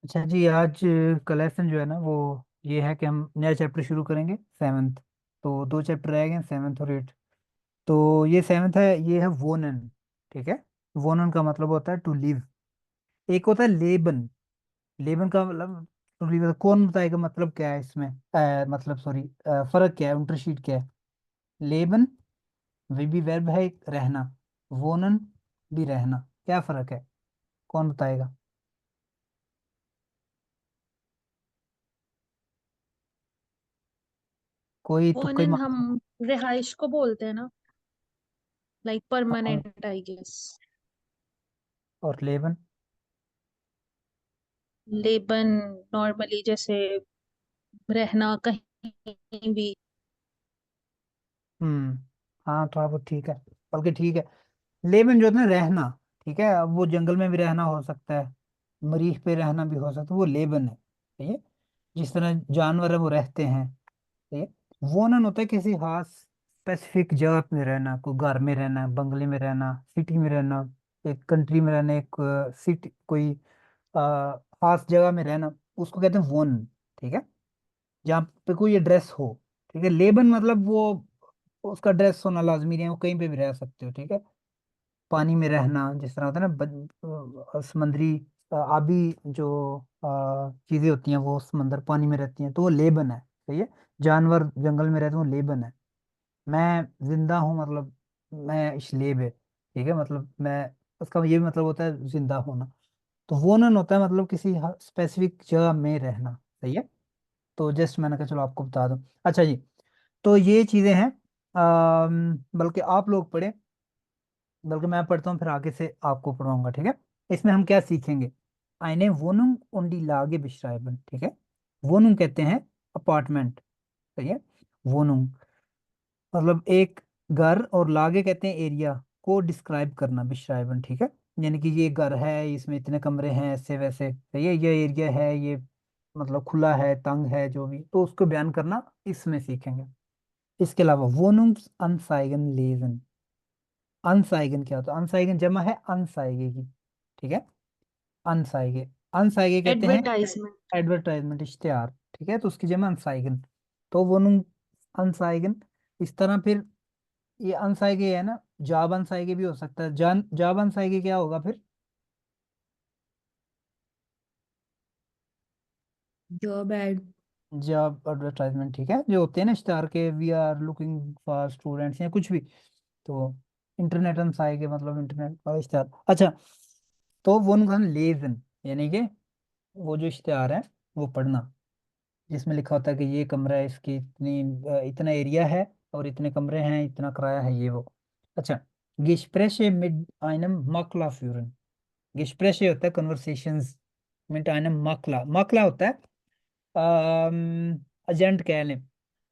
अच्छा जी, आज का लेसन जो है ना वो ये है कि हम नया चैप्टर शुरू करेंगे, सेवन्थ। तो दो चैप्टर रह गए, सेवन्थ और एट्थ। तो ये सेवन्थ है, ये है वोनन। ठीक है। वोनन का मतलब होता है टू लिव। एक होता है लेबन। लेबन का मतलब टू लिव। कौन बताएगा मतलब क्या है इसमें? मतलब सॉरी, फर्क क्या है, इंटरशीट क्या है? लेबन वे भी वर्ब है एक, रहना। वोनन भी रहना। क्या फर्क है? कौन बताएगा? कोई तुक्का ही ओनन मार हम दो। रिहाइश को बोलते हैं ना, लाइक हाँ, परमानेंट आई गेस। और लेबन? लेबन नॉर्मली जैसे रहना कहीं भी। हम्म। हाँ, तो आप ठीक है, बल्कि ठीक है। लेबन जो है ना, रहना। ठीक है, अब वो जंगल में भी रहना हो सकता है, मरीख पे रहना भी हो सकता है, वो लेबन है। ठीक है। जिस तरह जानवर है वो रहते हैं। ठीक है। वोनन होता है किसी खास स्पेसिफिक जगह में रहना, कोई घर में रहना, बंगले में रहना, सिटी में रहना, एक कंट्री में रहना, एक सिटी, कोई खास जगह में रहना, उसको कहते हैं वोन। ठीक है। जहाँ पे कोई एड्रेस हो। ठीक है। लेबन मतलब वो उसका ड्रेस होना लाजमी नहीं है, वो कहीं पे भी रह सकते हो। ठीक है। पानी में रहना, जिस तरह होता है ना, समुद्री आबी जो चीजें होती हैं वो समंदर पानी में रहती हैं, तो वो लेबन है। सही है। जानवर जंगल में रहते हैं, वो लेबन है। मैं जिंदा हूँ मतलब मैं इशलेब है। ठीक है, मतलब मैं, उसका ये भी मतलब होता है जिंदा होना। तो वोनन होता है मतलब किसी स्पेसिफिक जगह में रहना। सही है। तो जस्ट मैंने कहा चलो आपको बता दूं। अच्छा जी, तो ये चीजें हैं। बल्कि आप लोग पढ़े, बल्कि मैं पढ़ता हूँ फिर आगे से आपको पढ़ाऊंगा। ठीक है। इसमें हम क्या सीखेंगे? आइने वोनुम उंडी लागे बिश्राइबन। ठीक है। वोनुम कहते हैं अपार्टमेंट। सही है। वोनुम मतलब एक घर, और लागे कहते हैं एरिया को डिस्क्राइब करना, बिश्राइबन। ठीक है। यानी कि ये घर है, इसमें इतने कमरे हैं, ऐसे वैसे। सही है। ये एरिया है, ये मतलब खुला है, तंग है, जो भी, तो उसको बयान करना इसमें सीखेंगे। इसके अलावा वोनुम्स अनसाइगन लेजन। अनसाइगन क्या होता है? अनसाइगन जमा है अनसाइगे की। ठीक है। अनसाइगे, अनसाइगे कहते हैं एडवर्टाइजमेंट। एडवर्टाइजमेंट, इश्तेहार। ठीक है, तो उसकी जमा अनसाइगन। तो वोनुम अनसाइगन। इस तरह फिर ये अनसाइगे है ना, जाब अनसाइगे भी हो सकता है। जाब अनसाइगे क्या होगा फिर? Job ad. Job advertisement. ठीक है, जो होते हैं ना इश्तेहार के, we are looking for students या कुछ भी। तो इंटरनेट अनसाइगे मतलब इंटरनेट का इश्तेहार। अच्छा, तो वो लेजन यानी कि वो जो इश्तेहार है वो पढ़ना, जिसमें लिखा होता है कि ये कमरा है, इसकी इतनी इतना एरिया है, और इतने कमरे हैं, इतना किराया है, ये वो। अच्छा, गिस्प्रेशे मिड आइनम मकला फ्यूरन। गिस्प्रेशे होता है कन्वर्सेशंस मिड आइनम मकला। मकला होता है एजेंट कह लें।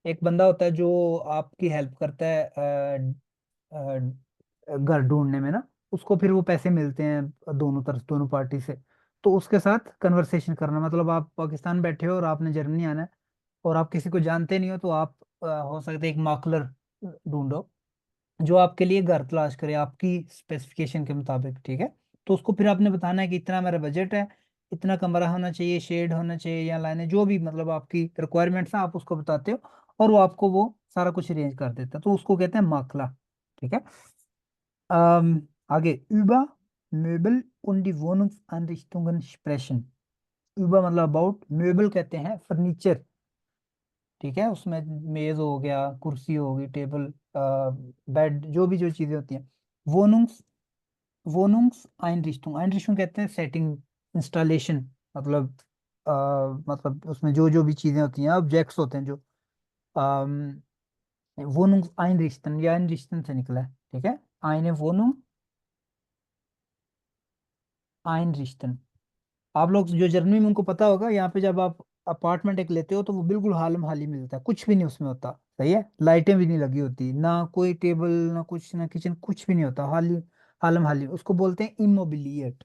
एक बंदा होता है जो आपकी हेल्प करता है घर ढूंढने में ना, उसको फिर वो पैसे मिलते हैं दोनों तरफ, दोनों पार्टी से। तो उसके साथ कन्वर्सेशन करना, मतलब आप पाकिस्तान बैठे हो और आपने जर्मनी आना है, और आप किसी को जानते नहीं हो, तो आप हो सकता है एक माकलर ढूंढो जो आपके लिए घर तलाश करे आपकी स्पेसिफिकेशन के मुताबिक। ठीक है। तो उसको फिर आपने बताना है कि इतना मेरा बजट है, इतना कमरा होना चाहिए, शेड होना चाहिए, या लाइनें, जो भी मतलब आपकी रिक्वायरमेंट्स हैं आप उसको बताते हो, और वो आपको वो सारा कुछ अरेंज कर देता है, तो उसको कहते हैं माकला। ठीक है। आगे, über Möbel und die Wohnungseinrichtungen sprechen। über मतलब अबाउट, möbel कहते हैं फर्नीचर। ठीक है, उसमें मेज हो गया, कुर्सी होगी, टेबल, बेड, जो भी जो चीजें होती हैं। वोनुंग्स, वोनुंग्स आइनरिस्टुंग। आइनरिस्टुंग कहते हैं सेटिंग, इंस्टॉलेशन, मतलब अ, मतलब उसमें जो जो भी चीजें होती हैं, ऑब्जेक्ट्स होते हैं जो। वोनुंग्स आइनरिस्टन, या आइनरिस्टन से निकला है। ठीक है। आइने वोनुंग आइनरिस्टन। आप लोग जो जर्मनी में, उनको पता होगा, यहाँ पे जब आप अपार्टमेंट एक लेते हो तो वो बिल्कुल हालम हाली मिलता है, कुछ भी नहीं उसमें होता। सही है, लाइटें भी नहीं लगी होती, ना कोई टेबल, ना कुछ, ना किचन, कुछ भी नहीं होता, हाली, हालम हाली, उसको बोलते हैं इमोबिलिएट।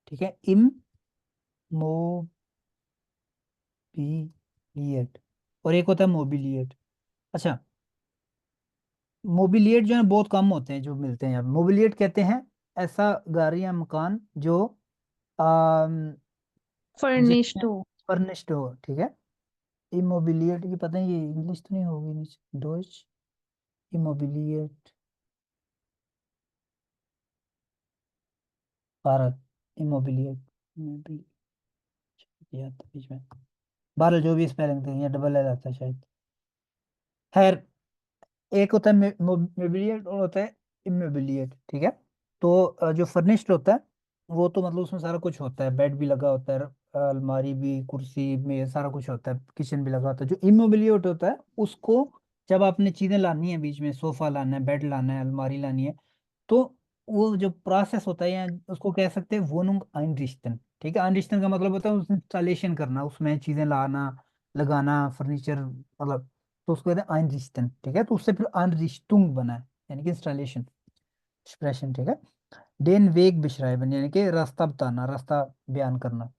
ठीक है। इमोबिलिएट। और एक होता है मोबिलिएट। अच्छा, मोबिलिएट जो है बहुत कम होते हैं जो मिलते हैं यहाँ पे। मोबिलिएट कहते हैं ऐसा घर या मकान जो फर्निश्ड हो। फर्निश्ड हो, ठीक है। इमोबिलिएट की पता नहीं, ये इंग्लिश तो नहीं होगी, डोइच, इमोबिलिएट, भारत, इमोबिलिएट, या तो बीच में, बहरहाल जो भी स्पेलिंग थी, ये डबल एल आता है शायद। खैर, एक होता है मोबिलिएट और होता है इमोबिलिएट, ठीक है। तो जो फर्निश्ड होता है वो तो मतलब उसमें सारा कुछ होता है, बेड भी लगा होता है, अलमारी भी, कुर्सी में सारा कुछ होता है, किचन भी लगा होता है। जो इमोबिलिएट होता है उसको जब आपने चीजें लानी है, बीच में सोफा लाना है, बेड लाना है, अलमारी लानी है, तो वो जो प्रोसेस होता है, या उसको कह सकते हैं वोनुंग आइनरिश्तन, ठीक है। आइनरिश्तन का मतलब होता है उस इंस्टॉलेशन करना, उसमें चीजें लाना, लगाना, फर्नीचर मतलब, तो उसको कहते हैं आइनरिश्तन, ठीक है। तो उससे फिर आइनरिश्तुंग बना है, यानी कि इंस्टॉलेशन, एक्सप्रेशन, ठीक है। डेन वेग बिश्राइबन, यानी कि रास्ता बताना, रास्ता बयान करना।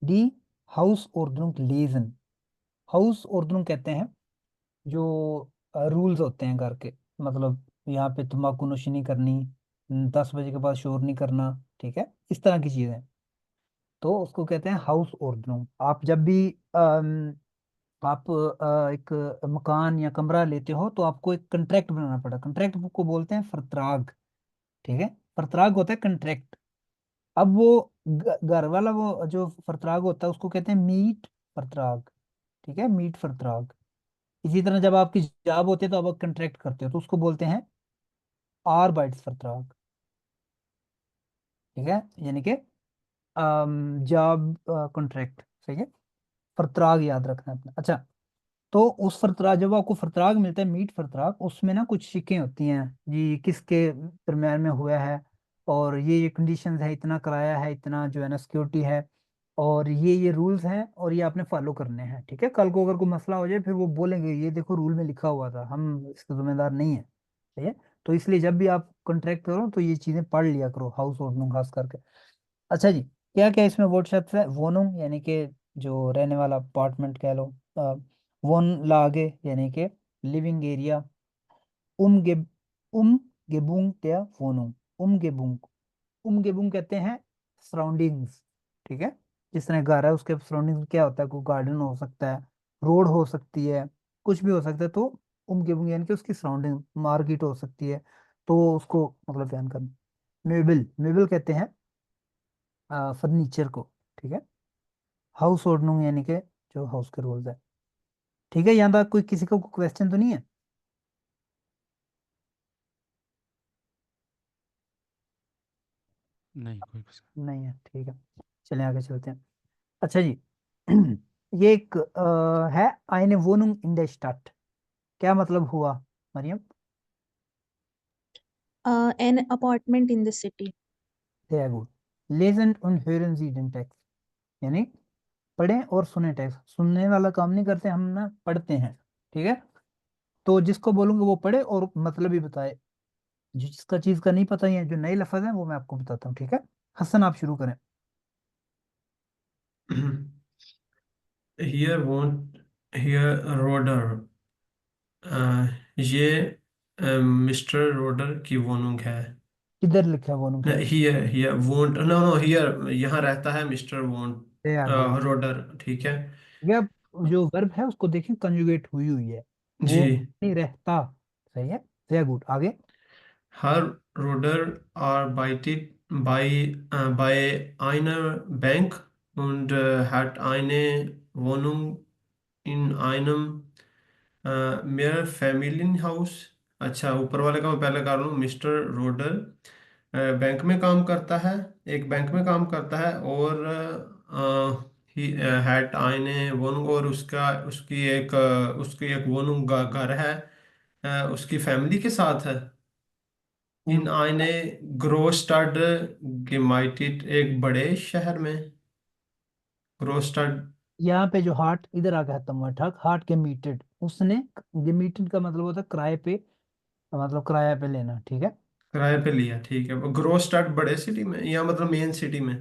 डी हाउस ऑर्डनुंग लेजन, हाउस ऑर्डनुंग कहते हैं जो रूल्स होते हैं घर के, मतलब यहाँ पे तम्बाकू नोशी नहीं करनी, 10 बजे के बाद शोर नहीं करना, ठीक है, इस तरह की चीजें। तो उसको कहते हैं हाउस ऑर्डनुंग। आप जब भी आप एक मकान या कमरा लेते हो तो आपको एक कंट्रैक्ट बनाना पड़ा, कंट्रैक्ट को बोलते हैं फरत्राग, ठीक है। फरत्राग होता है कंट्रैक्ट। अब वो घर वाला वो जो फरत्राग होता है उसको कहते हैं मीट फरत्राग, ठीक है, मीट फरत्राग। इसी तरह जब आपकी जॉब होती है तो आप कंट्रैक्ट करते हो तो उसको बोलते हैं आर्बाइट्स फरत्राग, ठीक है, यानी कि जॉब कॉन्ट्रैक्ट, सही है। फरत्राग याद रखना है अपना। अच्छा, तो उस फरत्राग, जब आपको फरत्राग मिलता है, मीट फरत्राग, उसमें ना कुछ शिकें होती हैं जी, किसके दरम्यान में हुआ है, और ये कंडीशंस है, इतना किराया है, इतना जो है ना सिक्योरिटी है, और ये रूल्स हैं, और ये आपने फॉलो करने हैं, ठीक है। कल को अगर कोई मसला हो जाए फिर वो बोलेंगे ये देखो रूल में लिखा हुआ था, हम इसके जिम्मेदार नहीं है, ठीक है। तो इसलिए जब भी आप कॉन्ट्रैक्ट करो तो ये चीजें पढ़ लिया करो, हाउस होल्ड खास करके। अच्छा जी, क्या क्या इसमें वर्ड शब्द है? वोनुंग यानी कि जो रहने वाला अपार्टमेंट कह लो, वोन लागे यानी कि लिविंग एरिया, उम उम गेबुंग त्या वोनुंग, उम गेबुंग कहते हैं सराउंडिंग्स, ठीक है। जिस तरह घर है उसके सराउंडिंग्स में क्या होता है, कोई गार्डन हो सकता है, रोड हो सकती है, कुछ भी हो सकता है। तो उम गेबुंग यानी कि उसकी सराउंडिंग, मार्केट हो सकती है, तो उसको मतलब बयान करना। मेबल, मेबल कहते हैं फर्नीचर को, ठीक है। हाउस होल्डिंग यानी कि जो हाउस के रूल्स है, ठीक है। यहाँ तक कोई किसी का क्वेश्चन तो नहीं है? नहीं कोई कुछ। नहीं है, ठीक है। चलिए आगे चलते हैं। अच्छा जी, ये एक है आइने वोनुंग इन द स्टाdt, क्या मतलब हुआ Maryam? An apartment in the city. sehr gut, lesen und hören Sie den Text, यानी पढ़ें और सुने टेक्स्ट। सुनने वाला काम नहीं करते हम ना, पढ़ते हैं, ठीक है। तो जिसको बोलूंगा वो पढ़े और मतलब भी बताए, जिसका चीज का नहीं पता है, जो नए लफ्ज है वो मैं आपको बताता हूँ, ठीक है। हसन आप शुरू करें। Here won't here रोडर, ये मिस्टर रोडर की वोनुंग है। किधर लिखा है वो क्या? हियर हियर वोंट, नो नो, हियर यहाँ रहता है मिस्टर वोंट वेरी गुड। रोडर, ठीक है। ये जो वर्ब है उसको देखें, कंजुगेट हुई हुई है, वो जी। नहीं रहता, सही है। वेरी गुड, आगे। Her Ruder arbeitet bei einer Bank und hat eine Wohnung in einem Mehrfamilienhaus। अच्छा, ऊपर वाले का मैं पहले कर लूँ। मिस्टर रोडर बैंक में काम करता है, एक बैंक में काम करता है, और ही हैट आइने वोनुंग, और उसकी एक वोनुंग घर है, उसकी फैमिली के साथ है। इन आइने ग्रोस्टाड गेमाइटिट, एक बड़े शहर में। ग्रोस्टाड। यहाँ पे जो हार्ट इधर आ गया खत्म हुआ, ठक हार्ट गेमीटेड, उसने, गेमीटेड का मतलब होता है किराए पे, मतलब किराया पे लेना, ठीक है। किराए पे लिया, ठीक है। ग्रोस्टाड बड़े सिटी में, या मतलब मेन सिटी में।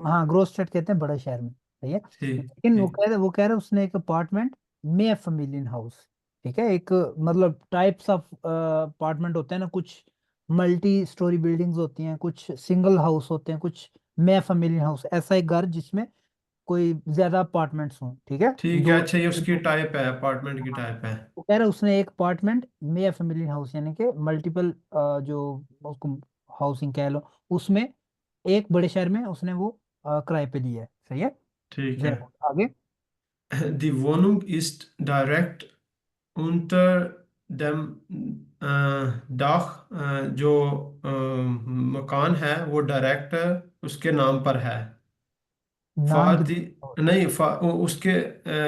हाँ, ग्रोथ स्टेट कहते हैं बड़े शहर में, सही है। ठीक लेकिन ठीक। वो कह रहे उसने एक अपार्टमेंट में फैमिलियन हाउस, ठीक है। एक मतलब टाइप्स ऑफ अपार्टमेंट होते हैं ना, कुछ मल्टी स्टोरी बिल्डिंग्स होती हैं, कुछ सिंगल हाउस होते हैं, कुछ में फैमिलियन हाउस, ऐसा एक घर जिसमें कोई ज्यादा अपार्टमेंट्स हों, ठीक है, ठीक है, दो अच्छा, ये उसकी दो- टाइप है, अपार्टमेंट की हाँ, टाइप है। वो कह रहा है उसने एक अपार्टमेंट में या फैमिली हाउस यानी कि मल्टीपल जो उसको हाउसिंग कह लो, उसमें एक बड़े शहर में उसने वो किराए पे लिया है, सही है। ठीक है। जय आगे। Die Wohnung ist direkt unter dem Dach, जो मकान है वो डायरेक्ट उसके नाम पर है। नाम की फादी, होता है। नहीं, उसके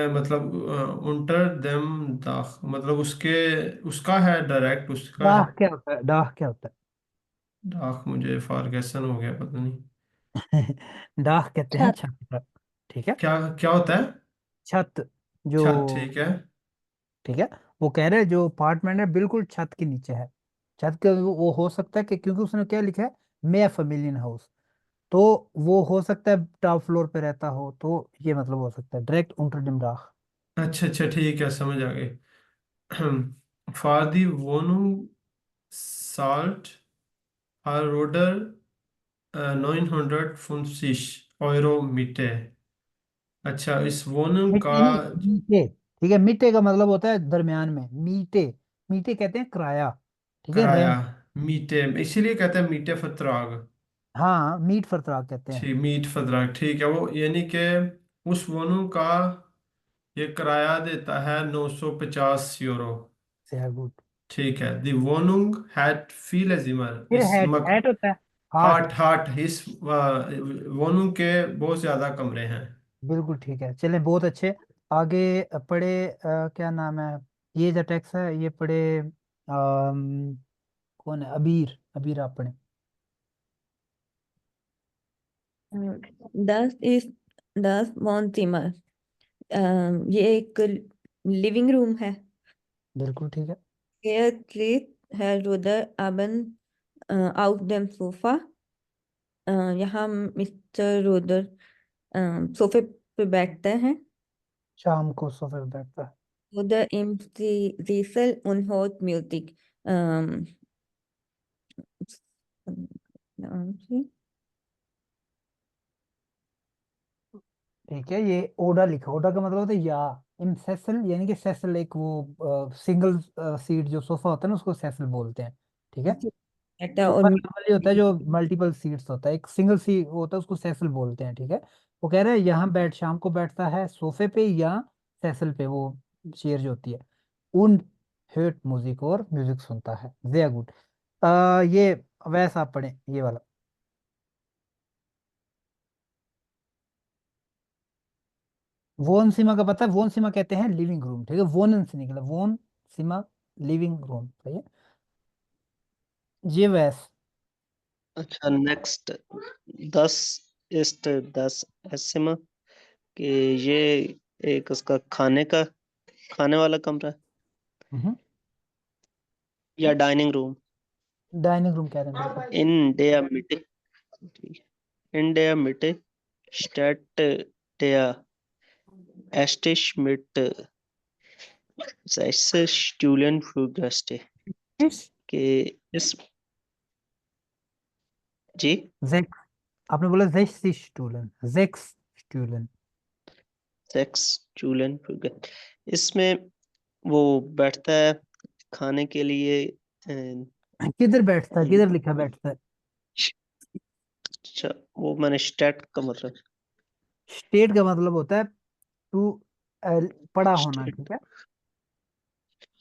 मतलब उंटर देम दाख, मतलब उसके, उसका है, डायरेक्ट उसका है। डाह क्या होता है, डाह क्या होता दाख मुझे फारगेसन हो गया, पता नहीं। है? डाह कहते हैं छत। छत पर, ठीक है। क्या क्या होता है? छत जो, छत, ठीक है। ठीक है, वो कह रहे हैं जो अपार्टमेंट है बिल्कुल छत के नीचे है। छत के वो हो सकता है कि क्योंकि उसने क्या लिखा है, मे फैमिलियन हाउस, तो वो हो सकता है टॉप फ्लोर पे रहता हो, तो ये मतलब हो सकता है डायरेक्ट उंटर डिम डाह। अच्छा अच्छा, ठीक है, समझ आ गई। फादी वोनुंग साल्ट हर रोडर 950 € मीटे। अच्छा, इस वोनुंग का नहीं, मीटे, ठीक है, मीटे का मतलब होता है दरमियान में, मीटे, मीटे कहते हैं किराया, ठीक है, किराया, रेंट। मीटे, इसीलिए कहते हैं मीटे फतराग। हाँ, मीट फरतराग कहते हैं। ठीक, मीट फतराग, ठीक है, वो यानी कि उस वोनुंग का ये किराया देता है 950 €। sehr gut। ठीक है। दी वोनुंग हैट फील जिमर, फिर इस हैट, मक हैट होता है हार्ट। हार्ट हार्ट, इस वोनुंग के बहुत ज्यादा कमरे हैं। बिल्कुल ठीक है, चलें, बहुत अच्छे। आगे पढ़े, क्या नाम है, ये जो टेक्स्ट है ये पढ़े, कौन है, अबीर, अबीर आप पढ़े। दस इज 10 Wohnzimmer। ये एक लिविंग रूम है। बिल्कुल ठीक है। Hier tritt Herr Ruder abends auf dem Sofa। यहाँ मिस्टर रोदर सोफे पे बैठते हैं। शाम को सोफे पे बैठता है। Oder im Sessel und hört Musik। अम, नाम से- ठीक है, ये ओडा लिखा, ओडा का मतलब होता है या, इन सेसल यानी कि सेसल एक वो सिंगल सीट जो सोफा होता है ना उसको सेसल बोलते हैं, ठीक है। बैठता है और सोफा नॉर्मली होता है जो मल्टीपल सीट्स होता है, एक सिंगल सीट होता है उसको सेसल बोलते हैं, ठीक है। वो कह रहे हैं यहाँ बैठ, शाम को बैठता है सोफे पे या सेसल पे, वो चेयर जो होती है, उन हर्ट म्यूजिक, और म्यूजिक सुनता है, वेरी गुड। ये वैसा आप पढ़े ये वाला। वोन सीमा का पता है, वोन सीमा कहते हैं लिविंग रूम, ठीक है, वोनन से निकला, वोन सीमा, लिविंग रूम, सही है। ये वैस, अच्छा, नेक्स्ट 10 ईस्ट 10 एसिमा, कि ये एक उसका खाने वाला कमरा है या डाइनिंग रूम। डाइनिंग रूम कह रहे हैं बिल्कुल। इन डेया मिटे इन डेया मिटे स्टेट डेया एस्टिश मिट ऐसे स्टूडेंट फ्रूगस्टे, कि इस जी जेक्स, आपने बोला जेक्स स्टूलन, जेक्स स्टूलन। सेक्स स्टूडेंट फ्रूगस्ट, इसमें वो बैठता है खाने के लिए। किधर बैठता है, किधर लिखा बैठता है। अच्छा, वो मैंने स्टेट का मतलब स्टेट का मतलब होता है टू, पड़ा होना, स्टेट। ठीक है,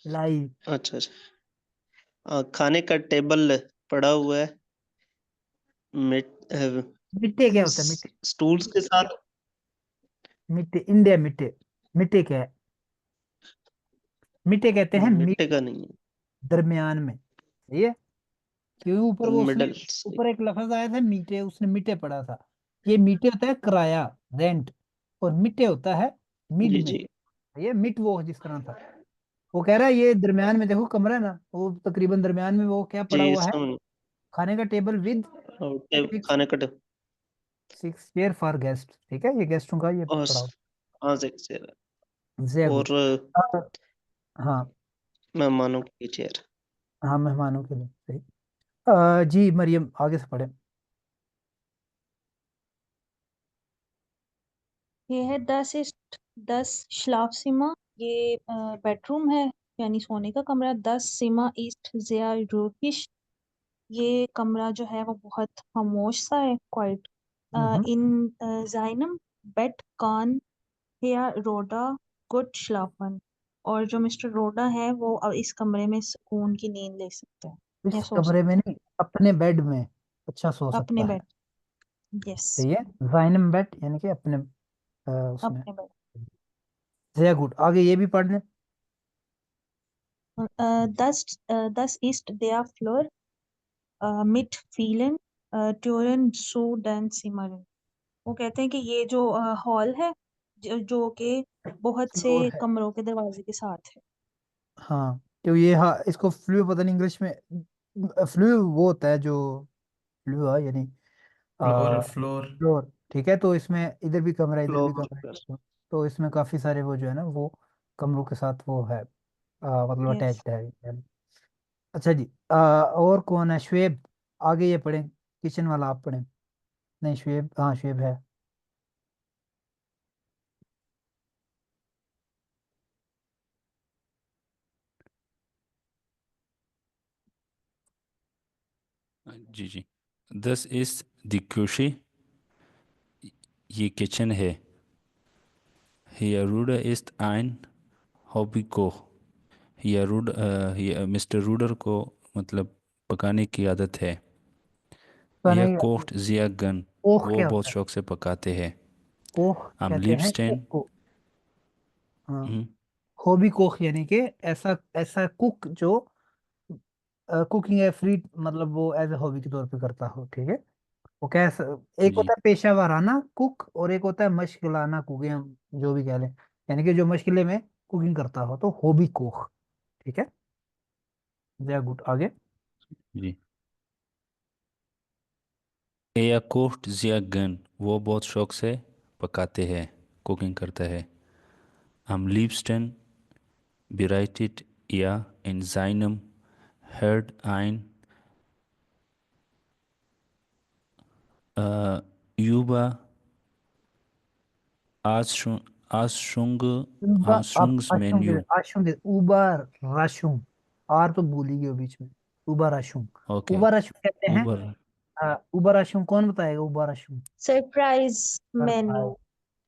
लाइव। अच्छा अच्छा, खाने का टेबल पड़ा हुआ है मिट मिट्टे क्या होता है, मिट्टे, स्टूल्स के साथ। मिट्टे, इंडिया मिट्टे, मिट्टे क्या है, मिट्टे कहते हैं मिट, मिट्टे का नहीं दरमियान में, सही है। क्यों, ऊपर है, वो उसने, मिडल। ऊपर एक लफ्ज आया था मीटे, उसने मिटे पढ़ा था। ये मीटे होता है किराया, रेंट, और मिटे होता है मिड जी में, जी, ये मिट वो जिस तरह था। वो कह रहा है ये दरमियान में देखो कमरा है ना, वो तकरीबन दरमियान में वो क्या पड़ा जी हुआ है, समझ। खाने का टेबल विद और सिक्स, खाने का सिक्स चेयर फॉर गेस्ट, ठीक है, ये गेस्टों का ये और पड़ा हुआ। हाँ से वेरी गुड। और हाँ, मेहमानों की चेयर। हाँ मेहमानों के लिए, सही। जी मरियम, आगे से पढ़े। ये है दस श्लाफसीमा, ये बेडरूम है यानी सोने का कमरा। 10 सीमा ईस्ट ज़िया रूकिश, ये कमरा जो है वो बहुत खामोश सा है, क्वाइट। हम्म। इन जाइनम बेड कान या रोडा गुड श्लाफन, और जो मिस्टर रोडा है वो अब इस कमरे में सुकून की नींद ले सकते हैं या इस सो कमरे में सकते नहीं, अपने बेड में अच्छा सो हैं अपने सकता है। बेड। यस, सही है। जाइनम बेड यानी कि अपने उसमें। अपने बेड। जया गुड, आगे ये भी पढ़ लें। दस दस ईस्ट दिया फ्लोर मिड फीलन ट्यूरन सू डन सिमरन। वो कहते हैं कि ये जो हॉल है, जो कि बहुत से फ्लोर है। कमरों के दरवाजे के साथ है। हाँ, तो ये, हाँ, इसको फ्लू पता नहीं इंग्लिश में। फ्लू वो होता है जो फ्लू है यानी फ्लोर फ्लोर। फ्लोर। ठीक है, तो इसमें इधर भी कमरा इधर भी फ्लोर कमरा है, पर। तो इसमें काफी सारे वो जो है ना वो कमरों के साथ वो है, मतलब यस। अटैच्ड है। अच्छा जी, और कौन है? शुएब, आगे ये पढ़ें, किचन वाला आप पढ़ें। नहीं, शुएब, हाँ शुएब है। जी जी। This is the küche, ये किचन है। Hier Ruder ist ein Hobbykoch, mister Ruder को मतलब पकाने की आदत है। तो यह नहीं, कोcht sehr गन, कोख वो क्या बहुत होता है? शौक से पकाते हैं। कोख am कहते हैं liebsten, कुक को। हाँ, हम्म, हॉबी कोख यानी कि ऐसा ऐसा कुक जो कुकिंग है फ्री, मतलब वो एज ए हॉबी के तौर पे करता हो। ठीक है, वो कैसा, एक जी होता है पेशा वाराना कुक और एक होता है मशगलाना कुक, या जो भी कह लें, यानी कि जो मशगले में कुकिंग करता हो, तो हॉबी कुक। ठीक है, जय गुड, आगे। जी। er kocht sehr gern, वो बहुत शौक से पकाते हैं, कुकिंग करता है। am liebsten bereitet er in seinem Herd ein über Anschung, Anschung, उबा, आप आशुंग Anschungsmenü। आशुंग उबा राशुंग, आर तो भूल ही गए बीच में। उबा राशुंग, ओके। उबा राशुंग कहते हैं। उबर। उबा राशुंग कौन बताएगा? उबा राशुंग सरप्राइज मेन्यू। सरप्राइज।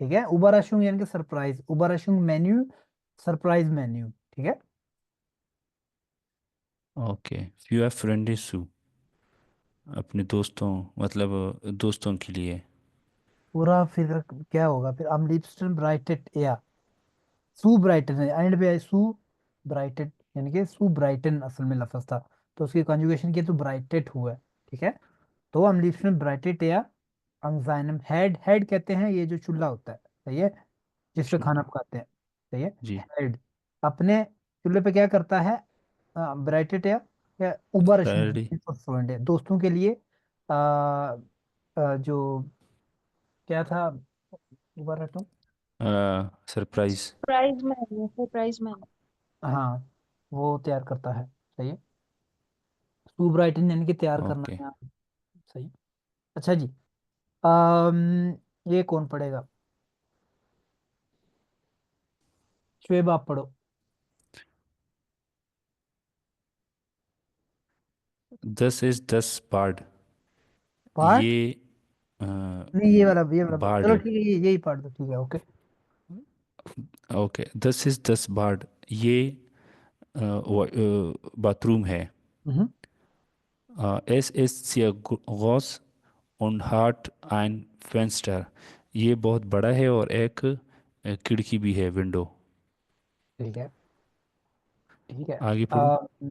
ठीक है, उबा राशुंग यानी कि सरप्राइज, उबा राशुंग मेन्यू, सरप्राइज मेन्यू। ठीक है। ओके। फ्यू फ्रेंडी सू, अपने दोस्तों, मतलब दोस्तों के लिए। पूरा फिर क्या होगा फिर? am liebsten ब्राइटेड या सू ब्राइटन है, एंड पे है सू ब्राइटेड, यानी कि सू ब्राइटन असल में लफज था, तो उसकी कंजुगेशन की तो ब्राइटेड हुआ है। ठीक है, तो हम लिप्सन ब्राइटेड या अंजाइनम हेड, हेड कहते हैं ये जो चूल्हा होता है। सही है, जिस पे चलो, खाना पकाते हैं। सही है, जी। हेड अपने चूल्हे पे क्या करता है? ब्राइटेड या उबर फ्राइडे, फ्रेंड है दोस्तों के लिए। जो क्या था, उबर हटो। सरप्राइज। Surprise menu. हाँ, वो तैयार करता है। सही है, सू ब्राइटन यानी कि तैयार करना ओके। है। सही। अच्छा जी, ये कौन पढ़ेगा? शुएब आप पढ़ो। 10 बार्ड, पार्ट, ये नहीं ये वाला चलो बार्ड। ठीक है, ये यही पार्ट दो, ठीक है, ओके। ओके। 10 बार्ड, ये बाथरूम है। हम्म। Es ist sehr groß und hat ein Fenster, ये बहुत बड़ा है और एक खिड़की भी है, विंडो। ठीक है, ठीक है। आगे पढ़ूं।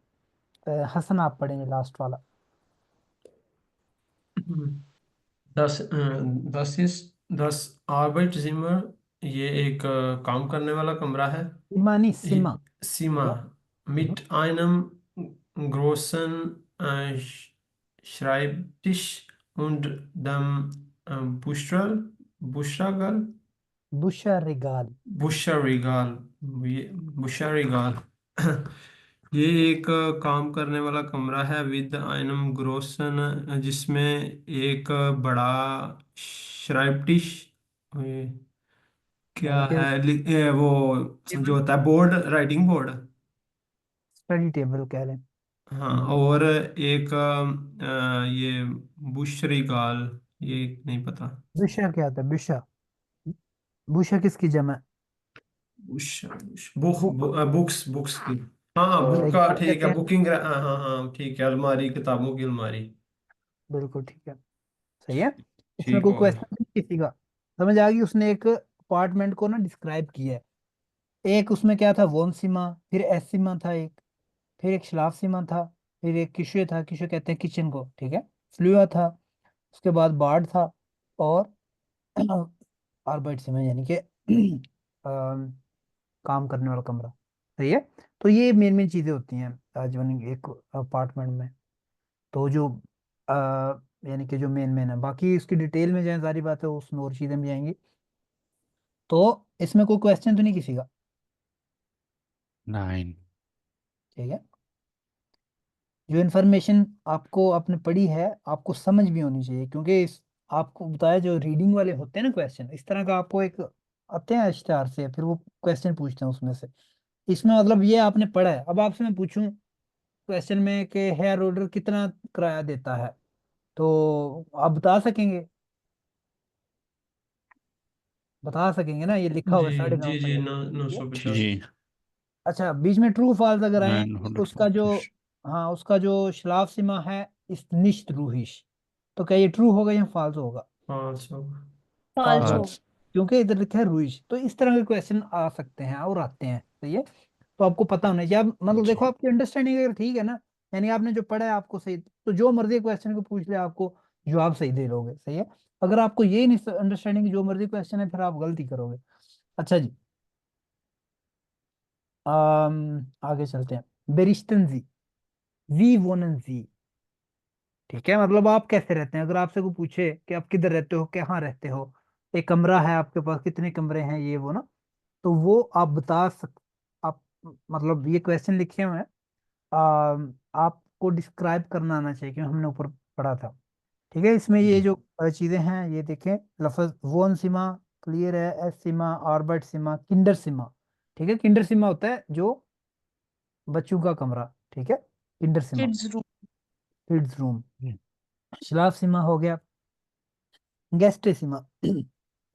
अ, हसन आप पढ़ेंगे लास्ट वाला। दस दस इस 10 आर्बइट जिमर, ये एक काम करने वाला कमरा है। ईमानी ये सीमा। ठीक सीमा है। हम्म। mit einem großen Schreibtisch und dem Bücherregal, बुशा रिगाल। Bücherregal, ये Bücherregal। ये एक काम करने वाला कमरा है विद आइनम ग्रोसन, जिसमें एक बड़ा श्राइबटिश, क्या यानी कि है वो जो होता है board, writing board. Study table कह लें। हाँ, और एक ये बुशरी गाल, ये नहीं पता। बिशा क्या होता है? बिशा, बुशा किसकी जमा है? Bush book. बुक्स, बुक्स की। हाँ, बुक सही का है, ठीक कहते है, हैं। बुकिंग, हाँ हाँ हाँ ठीक है, अलमारी, किताबों की अलमारी। बिल्कुल ठीक है, सही है। इसमें ठीक कोई हो गया। क्वेश्चन नहीं किसी का, समझ आ गई? उसने एक अपार्टमेंट को ना डिस्क्राइब किया है। एक उसमें क्या था, वोन सीमा, फिर एस सीमा था एक, फिर एक शलाफ सीमा था, फिर एक किशे था, किशे कहते हैं किचन को, ठीक है। फ्लूआ था, उसके बाद बार्ड था, और आर्बाइट सीमा यानी कि काम करने वाला कमरा। सही है। तो ये मेन मेन चीजें होती हैं जीवन एक अपार्टमेंट में। तो जो अ, यानी कि जो मेन मेन है, बाकी इसकी डिटेल में जाए सारी बातें, उसमें और चीजें भी आएंगी। तो इसमें कोई क्वेश्चन तो नहीं किसी का? 9. ठीक है। जो इन्फॉर्मेशन आपको आपने पढ़ी है, आपको समझ भी होनी चाहिए, क्योंकि आपको बताया जो रीडिंग वाले होते हैं ना क्वेश्चन, इस तरह का आपको एक आते हैं इश्तेहार से, फिर वो क्वेश्चन पूछते हैं उसमें से। इसमें मतलब ये आपने पढ़ा है, अब आपसे मैं पूछूं क्वेश्चन में कि हेयर ऑर्डर कितना किराया देता है, तो आप बता सकेंगे? बता सकेंगे ना? ये लिखा हुआ जी है जी 950 जी, रुपये। नौ ठीक है। सौ जी पचास जी, अच्छा, बीच में ट्रू फॉल्स अगर आए तो उसका जो, 950. हाँ उसका जो शलाफ सीमा है इस निश्त रूहिश, तो क्या ये ट्रू होगा या फॉल्स होगा? 500। फॉल्स फॉल्स हो। होगा, False. क्योंकि इधर लिखा है रूहिश। तो इस तरह के क्वेश्चन आ सकते हैं और आते हैं, सही है। तो आपको पता होना चाहिए। आप मतलब जी देखो, आपकी अंडरस्टैंडिंग अगर ठीक है ना, यानी आपने जो पढ़ा है आपको सही, तो जो मर्जी क्वेश्चन को पूछ ले आपको जवाब सही दे लोगे, सही है। अगर आपको ये नहीं अंडरस्टैंडिंग, जो मर्जी क्वेश्चन है, फिर आप गलती करोगे। अच्छा जी, आगे चलते हैं। बेरिस्टन जी, वी वोनन जी, ठीक है। मतलब आप कैसे रहते हैं, अगर आपसे कोई पूछे कि आप किधर रहते हो, कहाँ रहते हो, एक कमरा है आपके पास, कितने कमरे हैं, ये वो ना, तो वो आप बता आप मतलब ये क्वेश्चन लिखे हुए हैं, आपको डिस्क्राइब करना आना चाहिए, क्योंकि हमने ऊपर पढ़ा था। ठीक है। इसमें ये जी जो चीजें हैं, ये देखें, लफज वोन सीमा क्लियर है, एस सीमा, ऑर्बिट सीमा, किंडर सीमा। ठीक है, किंडर सीमा होता है जो बच्चों का कमरा, ठीक है, किंडर सीमा, किड्स रूम। Kids room. जी शलाफ सीमा हो गया, गेस्ट सीमा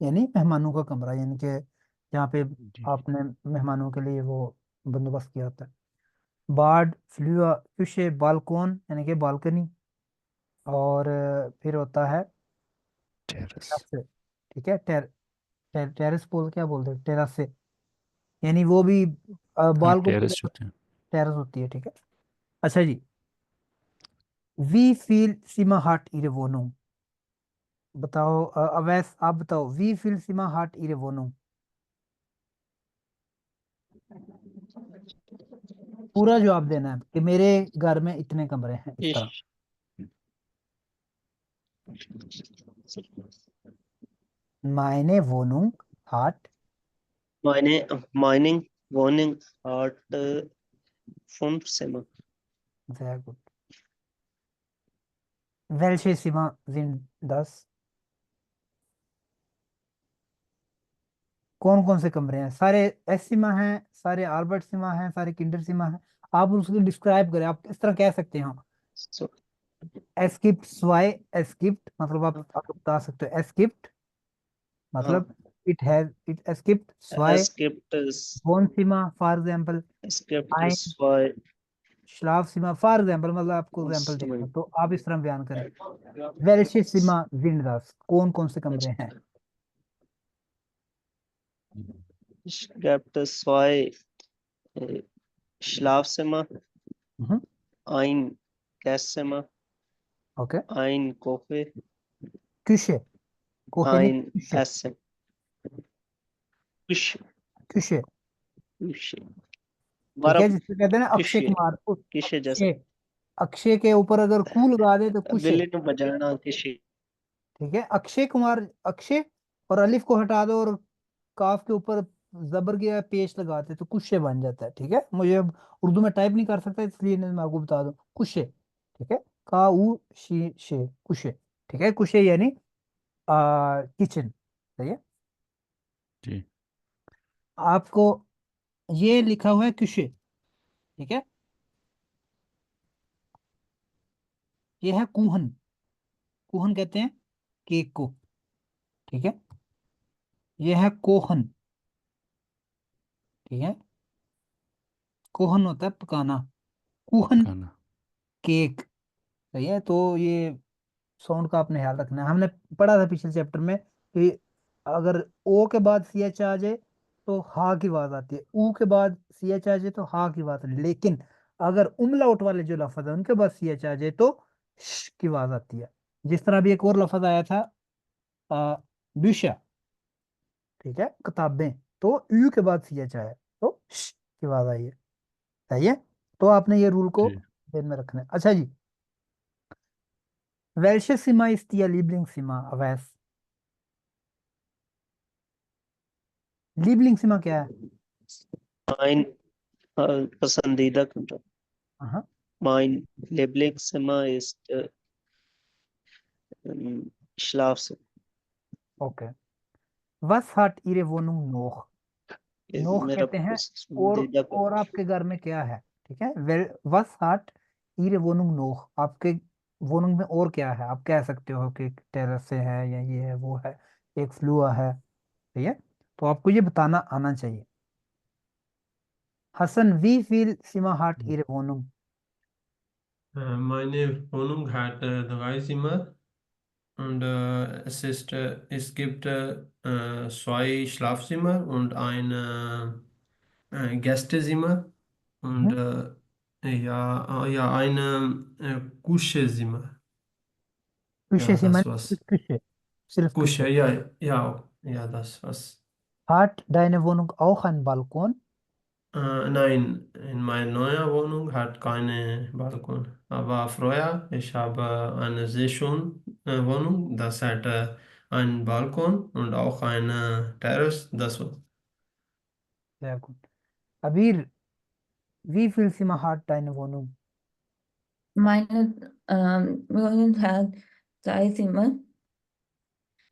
यानी मेहमानों का कमरा, यानी कि जहाँ पे जी आपने मेहमानों के लिए वो बंदोबस्त किया होता है। बार्ड फ्लूआ फिशे बालकोन यानी कि बालकनी, और फिर होता है टेरेस. टेरेस, ठीक है। टेरेस बोल क्या बोलते हैं, टेरेस से, यानी वो भी हाँ, बाल को पूरा टेरेस होते हैं. टेरेस होती है, ठीक है। अच्छा जी, वी फील सीमा हार्ट इरे वोनो, बताओ अवैस आप बताओ, वी फील सीमा हार्ट इरे वोनो, पूरा जवाब देना है कि मेरे घर में इतने कमरे हैं, इस तरह। इश मायने वोनुंग heart, meine mining Wohnung hat 5 Zimmer. sehr gut, welche Zimmer sind das, कौन कौन से कमरे हैं? सारे एस सीमा हैं, सारे आल्बर्ट सीमा हैं, सारे किंडर सीमा हैं। आप उसको डिस्क्राइब करें, आप इस तरह कह सकते हैं। So, एस्किप्ट स्वाई, एस्किप्ट मतलब आप बता सकते हो एस्किप्ट uh, मतलब इट हैज, इट एस्किप्ट स्वाई, es gibt es कौन सीमा फॉर एग्जाम्पल, es gibt आइन es zwei श्लाफ सीमा फॉर एग्जाम्पल, मतलब आपको एग्जाम्पल देना, Instrumente. तो आप इस तरह बयान करें। वेल्शे सीमा जिंदास, कौन कौन से कमरे हैं? Es gibt es zwei äh, Schlafzimmer, हम्म, ein Gastzimmer, okay. ein Koche, क्यूशे, कोहे नहीं, ein क्यूशे, Esszimmer. Küche, क्यूशे, Küche. ठीक है, Warum जिससे कहते हैं ना अक्षय Küche? कुमार, उस Küche जैसे अक्षय, अक्षय के ऊपर अगर कू लगा दे तो कुशे, दिल्ली में बजाना Küche. ठीक है। अक्षय कुमार, अक्षय, और अलिफ को हटा दो और काफ के ऊपर जबर के पेश लगाते तो कुशे बन जाता है, ठीक है। मुझे अब उर्दू में टाइप नहीं कर सकता, इसलिए मैं आपको बता दूं, कुशे, ठीक है। का ऊ शी शे, कुशे, ठीक है। कुशे यानी किचन, सही है। जी आपको ये लिखा हुआ है क्यूशे, ठीक है। ये है कुहन, कुहन कहते हैं केक को, ठीक है। ये है कोहन, ठीक है। कोहन होता है पकाना, कुहन खाना। केक, सही है। तो ये साउंड का आपने ख्याल रखना है। हमने पढ़ा था पिछले चैप्टर में कि अगर ओ के बाद सी एच आ जाए तो हा की आवाज आती है, ऊ के बाद सी एच आ जाए तो हा की आवाज आती है, लेकिन अगर उमलाउट वाले जो लफज है उनके बाद सी एच आ जाए तो श की आवाज आती है। जिस तरह अभी एक और लफज आया था बिशा, ठीक है, किताबें, तो यू के बाद सी एच आया तो श की आवाज आई है, सही है। तो आपने ये रूल को जी। ध्यान में रखना है। अच्छा जी, वेल्श सीमा इस्तिया लिबलिंग सीमा अवैस, लिबलिंग सीमा क्या है? माइन पसंदीदा कमरा। हाँ, Mein Lieblingszimmer ist Schlafzimmer. Okay. वस हट इरे वोनुंग नोख, ये नोख मेरा कहते हैं पसंदीदा और कमरा। आपके घर में क्या है, ठीक है। वेल वस हट इरे वोनुंग नोख, आपके वोनुंग में और क्या है, आप कह सकते हो कि टेरेस से है या ये है वो है, एक फ्लूआ है, ठीक है। तो आपको ये बताना आना चाहिए। हसन वी फील सीमा हट इरे वोनुंग, Meine Wohnung hat drei Zimmer und es gibt zwei Schlafzimmer und ein Gästezimmer und ja, ein Kuschezimmer. कुशे Ja, सीमा das war's. कुशे, सिर्फ कुशे। Kusche, ja, das war's. Hat deine Wohnung auch einen Balkon? Nein, in meiner neuen Wohnung hat keine Balkon. Aber früher, ich habe eine sehr schöne Wohnung, das hat einen Balkon und auch eine Terrasse. Das war. Sehr gut. Abir, wie viel Zimmer hat deine Wohnung? Meine Wohnung hat 3 Zimmer,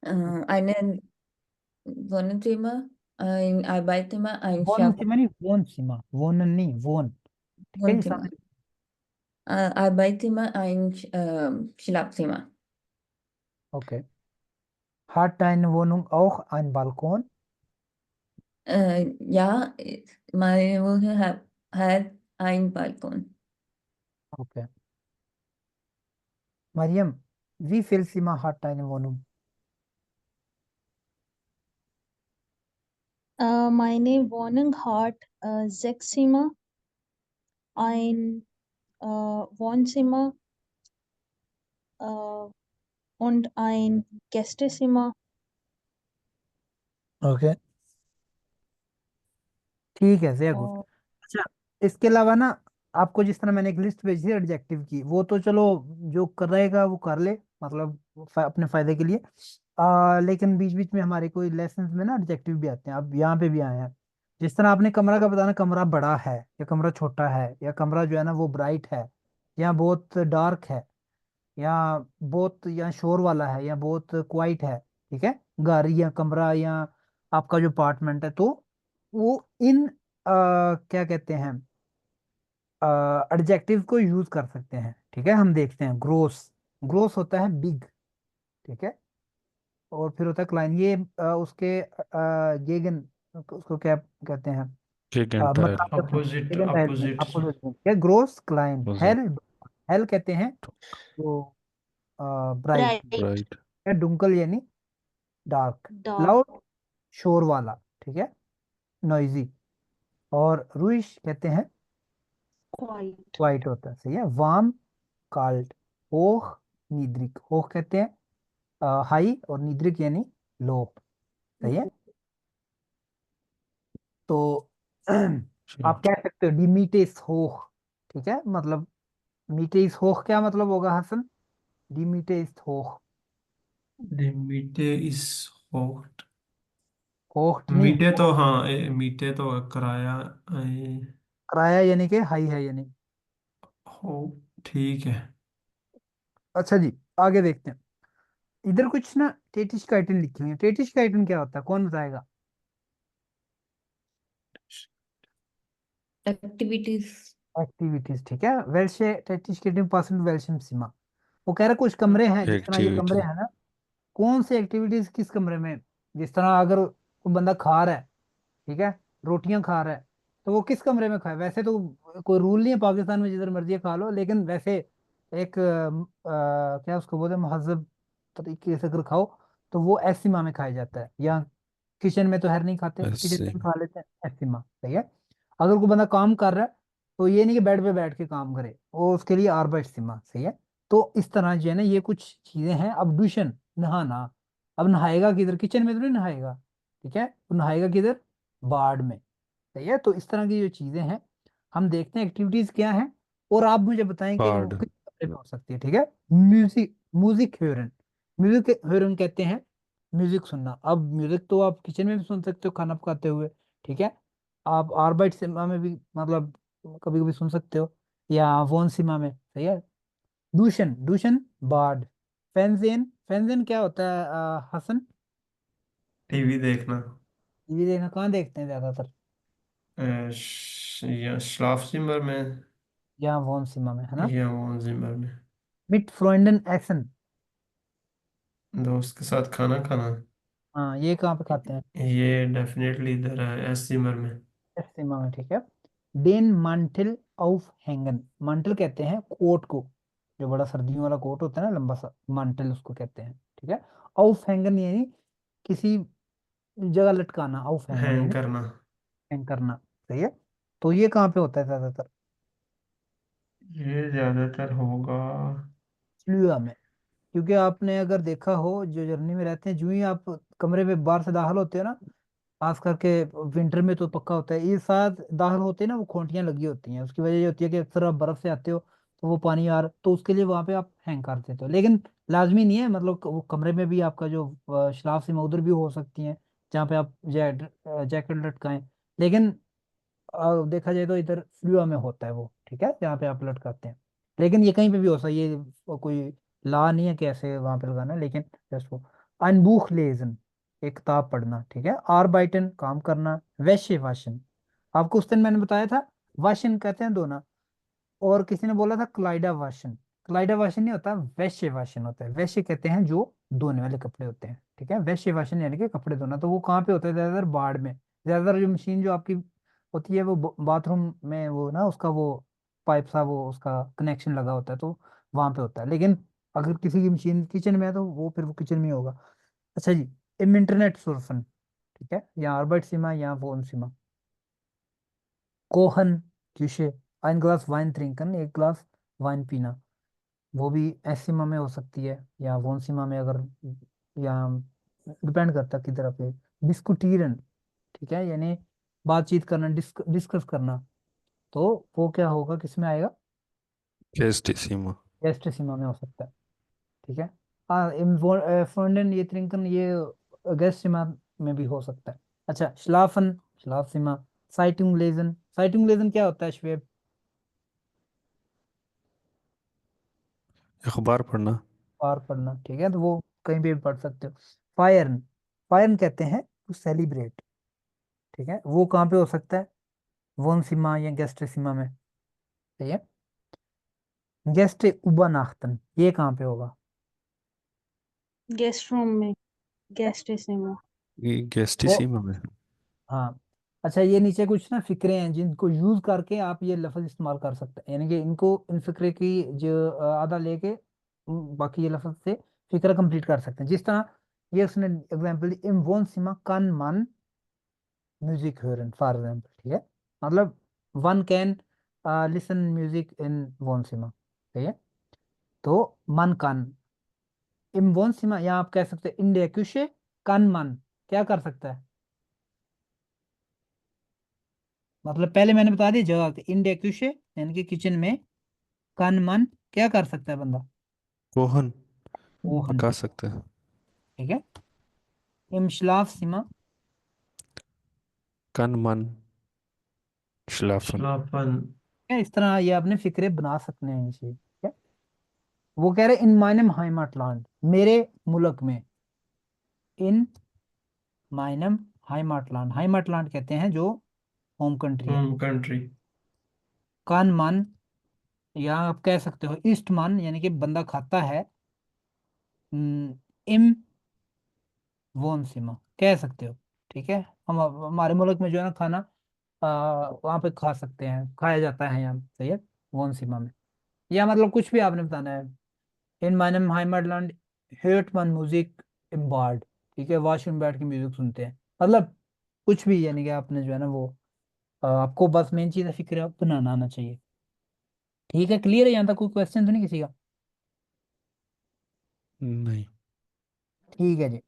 ein Wohnzimmer, ein Arbeitszimmer, ein Wohnzimmer नहीं, Wohnzimmer, Wohnen नहीं, Wohn, ठीक है जी, Wohnzimmer, समझ। Arbeitszimmer, ein Schlafzimmer. Okay. Hat deine Wohnung auch einen Balkon? Ja, meine Wohnung hat einen Balkon. Okay. Mariam, wie viel Zimmer hat deine Wohnung? Meine Wohnung hat 6 Zimmer, ein Wohnzimmer äh, und ein Gästezimmer. Okay. ठीक है, sehr gut। और अच्छा, इसके अलावा ना, आपको जिस तरह मैंने एक लिस्ट भेजी थी एडजेक्टिव की, वो तो चलो जो कर रहेगा वो कर ले, मतलब अपने फायदे के लिए। लेकिन बीच बीच में हमारे कोई लेसन में ना एडजेक्टिव भी आते हैं, अब यहाँ पे भी आए हैं। जिस तरह आपने कमरा का बताना, कमरा बड़ा है या कमरा छोटा है, या कमरा जो है ना वो ब्राइट है या बहुत डार्क है, या बहुत या शोर वाला है या बहुत क्वाइट है, ठीक है। घर या कमरा या आपका जो अपार्टमेंट है, तो वो इन क्या कहते हैं, एडजेक्टिव को यूज कर सकते हैं, ठीक है। हम देखते हैं ग्रोस, ग्रोस होता है बिग, ठीक है। और फिर होता है क्लाइन, ये उसके गेगन, उसको क्या कहते हैं, Gegenteil. मतलब Opposite, गेगन टाइप में, opposite. अपोजिट में, क्या ग्रोस क्लाइन, Opposite. हेल, हेल कहते हैं वो ब्राइट, ब्राइट, Right. डुंकल यानी डार्क, डार्क, लाउड शोर वाला, ठीक है, नॉइजी। और रुइश कहते हैं क्वाइट। वाइट होता है, सही है। वार्म काल्ड, होख निद्रिक, होख कहते हैं हाई और निद्रिक यानी लो, सही है। तो जी। आप कह सकते हो डिमीटेस होख, ठीक है। मतलब मीटेस होख क्या मतलब होगा हसन? डिमीटेस होख, Die Miete ist hoch. होख्ट नहीं, मीठे तो हाँ मीठे तो किराया किराया यानी कि हाई है यानी। हो ठीक है। अच्छा जी, आगे देखते हैं। इधर कुछ ना टेटिश काइटन लिखी हुई है, टेटिश काइटन क्या होता है, कौन बताएगा? एक्टिविटीज। एक्टिविटीज, ठीक है। वेल्शे tätigkeiten passend welchem सीमा। वो कह रहा है कुछ कमरे हैं, जिस तरह ये कमरे एक्टिविटी। हैं ना, कौन से एक्टिविटीज किस कमरे में। जिस तरह अगर कोई बंदा खा रहा है, ठीक है, रोटियां खा रहा है, तो वो किस कमरे में खाए। वैसे तो कोई रूल नहीं है पाकिस्तान में, जिधर मर्जी खा लो, लेकिन वैसे एक क्या उसको बोलते हैं, महजब तरीके से अगर खाओ तो वो एस्तिमा में खाया जाता है। या किचन में तो हर नहीं खाते, किचन ऐसे। में खा लेते हैं एस्तिमा, सही है। अगर कोई बंदा काम कर रहा है, तो ये नहीं कि बेड पे बैठ के काम करे, वो उसके लिए आर्बा इस्तिमा, सही है। तो इस तरह जो है ना, ये कुछ चीजें हैं। अब दूषण, नहाना। अब नहाएगा किधर, किचन में तो नहीं नहाएगा, ठीक है, तो नहाएगा किधर, बाढ़ में, सही है। तो इस तरह की जो चीजें हैं, हम देखते हैं एक्टिविटीज क्या हैं, और आप मुझे बताएं कि वो हार्ड। किस कमरे में हो सकती है, ठीक है। म्यूजिक, म्यूजिक हेरन। म्यूजिक हेरन कहते हैं म्यूजिक सुनना। अब म्यूजिक तो आप किचन में भी सुन सकते हो खाना पकाते हुए, ठीक है। आप आर्बाइट सिनेमा में भी मतलब कभी कभी सुन सकते हो, या वोन सिनेमा में, सही है। दूषण, दूषण बाढ़। फैंजेन, फैंजेन क्या होता है हसन। टीवी देखना। टीवी देखना कहाँ देखते हैं ज्यादातर, या schlafzimmer में या वोन सिनेमा में, है ना। या wohnzimmer में। मिट फ्रोइंडन एक्शन। दोस्त के साथ खाना खाना। हाँ, ये कहाँ पे खाते हैं, ये डेफिनेटली इधर है एसिमर में। सिनेमा में, ठीक है। Dane मांटिल of हैंगन। मांटिल कहते हैं कोट को, जो बड़ा सर्दियों वाला कोट होता है ना, लंबा सा, मांटिल उसको कहते हैं, ठीक है। ऑफ हैंगन यानी किसी जगह लटकाना, ऑफ हैंगन हैंग यानी करना। हैंग करना, सही है। तो ये कहाँ पे होता है ज्यादातर, ये ज्यादातर होगा। फ्लूआ में। क्योंकि आपने अगर देखा हो, जो जर्मनी में रहते हैं, जो ही आप कमरे में बाहर से दाखिल होते हो ना, खास करके विंटर में तो पक्का होता है, ये साथ दाखिल होते हैं ना, वो खोंटियां लगी होती हैं। उसकी वजह ये होती है कि अक्सर आप बर्फ से आते हो, तो वो पानी आ रहा, तो उसके लिए वहां पे आप हैंग कर देते हो। लेकिन लाजमी नहीं है, मतलब वो कमरे में भी आपका जो शराब सीमा उधर भी हो सकती है, जहाँ पे आप जैकेट लटकाएं। लेकिन देखा जाए तो इधर फ्लूआ में होता है वो, ठीक है, जहाँ पे आप लटकाते हैं। लेकिन ये कहीं पे भी हो सकता है, ये कोई ला नहीं है कि ऐसे वहां पे लगाना है, लेकिन जस्ट वो। अनबुख लेजन, एक किताब पढ़ना, ठीक है। आरबाइटन, काम करना। वैश्य वाशन, आपको उस दिन मैंने बताया था, वाशन कहते हैं धोना। और किसी ने बोला था क्लाइडा वाशन। क्लाइडा वाशन नहीं होता, वैश्य वाशन होता है। वैश्य कहते हैं जो धोने वाले कपड़े होते हैं, ठीक है। वैश्य वाशन यानी कि कपड़े धोना, तो वो कहाँ पे होता है ज्यादातर, बाढ़ में। ज्यादातर जो मशीन जो आपकी होती है, वो बाथरूम में, वो ना उसका वो पाइप सा, वो उसका कनेक्शन लगा होता है, तो वहां पे होता है। लेकिन अगर किसी की मशीन किचन में है, तो वो फिर वो किचन में ही होगा। अच्छा जी, इंटरनेट सुरफन, ठीक है, या आर्बर्ट सीमा या फोन सीमा। कोहन, क्यूशे, ein ग्लास वाइन ट्रिंकन, एक ग्लास वाइन पीना। वो भी एसिमा में हो सकती है, या वोनसिमा में, अगर, या डिपेंड करता है किधर आप। डिस्कुटीरन, ठीक है, यानी बातचीत करना, डिस्कस करना। तो वो क्या होगा, किस में आएगा, गेस्टिसिमा। गेस्टिसिमा में हो सकता है, ठीक है। हाँ, फ्रोंडन ये त्रिंकन, ये गेस्टिमा में भी हो सकता है। अच्छा, श्लाफन, श्लाफसिमा। साइटिंग लेजन, साइटिंग लेजन क्या होता है श्वेब। अखबार पढ़ना। पार पढ़ना, ठीक है, तो वो कहीं पे भी पढ़ सकते हो। फायरन, फायरन कहते हैं टू सेलिब्रेट, ठीक है। वो कहाँ पे हो सकता है, वोन सीमा या गेस्ट्रिसिमा में, ठीक है। गेस्ट उबानाख्तन, ये कहाँ पे होगा, गेस्ट रूम में, गेस्ट में। ये वो, गेस्टिसिमा में। हाँ। अच्छा, ये नीचे कुछ ना फिक्रे हैं, जिनको यूज करके आप ये लफ्ज इस्तेमाल कर सकते हैं, यानी कि इनको, इन फिक्रे की जो आधा लेके बाकी ये लफ्ज से फिक्रा कंप्लीट कर सकते हैं। जिस तरह ये उसने एग्जांपल दी, इम वोन सीमा कान मन म्यूजिक hören फॉर एग्जाम्पल, ठीक है। मतलब one can listen music in वोन सीमा, ठीक है। तो मन कान, इम वोन सीमा, यहाँ आप कह सकते हैं इंडिया क्यूशे कान मन, क्या कर सकता है। मतलब पहले मैंने बता दिया जगह कि इंडिया क्यूशे यानी कि किचन में, कान मन क्या कर सकता है बंदा, कोहन। ओहन, पका सकते हैं। ठीक है। इम श्लाफ सीमा, कन मन schlafen। छलापन। इस तरह ये अपने फिक्रे बना सकते हैं इसे, ठीक है। वो कह रहे इन माइनम हाइमाटलैंड, मेरे मुल्क में। इन माइनम हाइमाटलैंड, हाइमाटलैंड कहते हैं जो होम कंट्री है, होम कंट्री। कान मान, या आप कह सकते हो ईस्ट मान, यानी कि बंदा खाता है। इम वोन सीमा कह सकते हो। ठीक है, हम हमारे मुल्क में जो है ना खाना वहाँ पे खा सकते हैं, खाया जाता है यहाँ, सही है, वोन सीमा में। या मतलब कुछ भी आपने बताना है। इन माइनम हाइमरलैंड हेट मन म्यूजिक इम्बार्ड, ठीक है, वॉशरूम में बैठ के म्यूजिक सुनते हैं, मतलब कुछ भी, यानी कि आपने जो है ना वो आपको बस मेन चीज़ है फिक्र बनाना आना चाहिए। ठीक है, क्लियर है यहाँ तक, कोई क्वेश्चन तो नहीं किसी का? नहीं। ठीक है जी,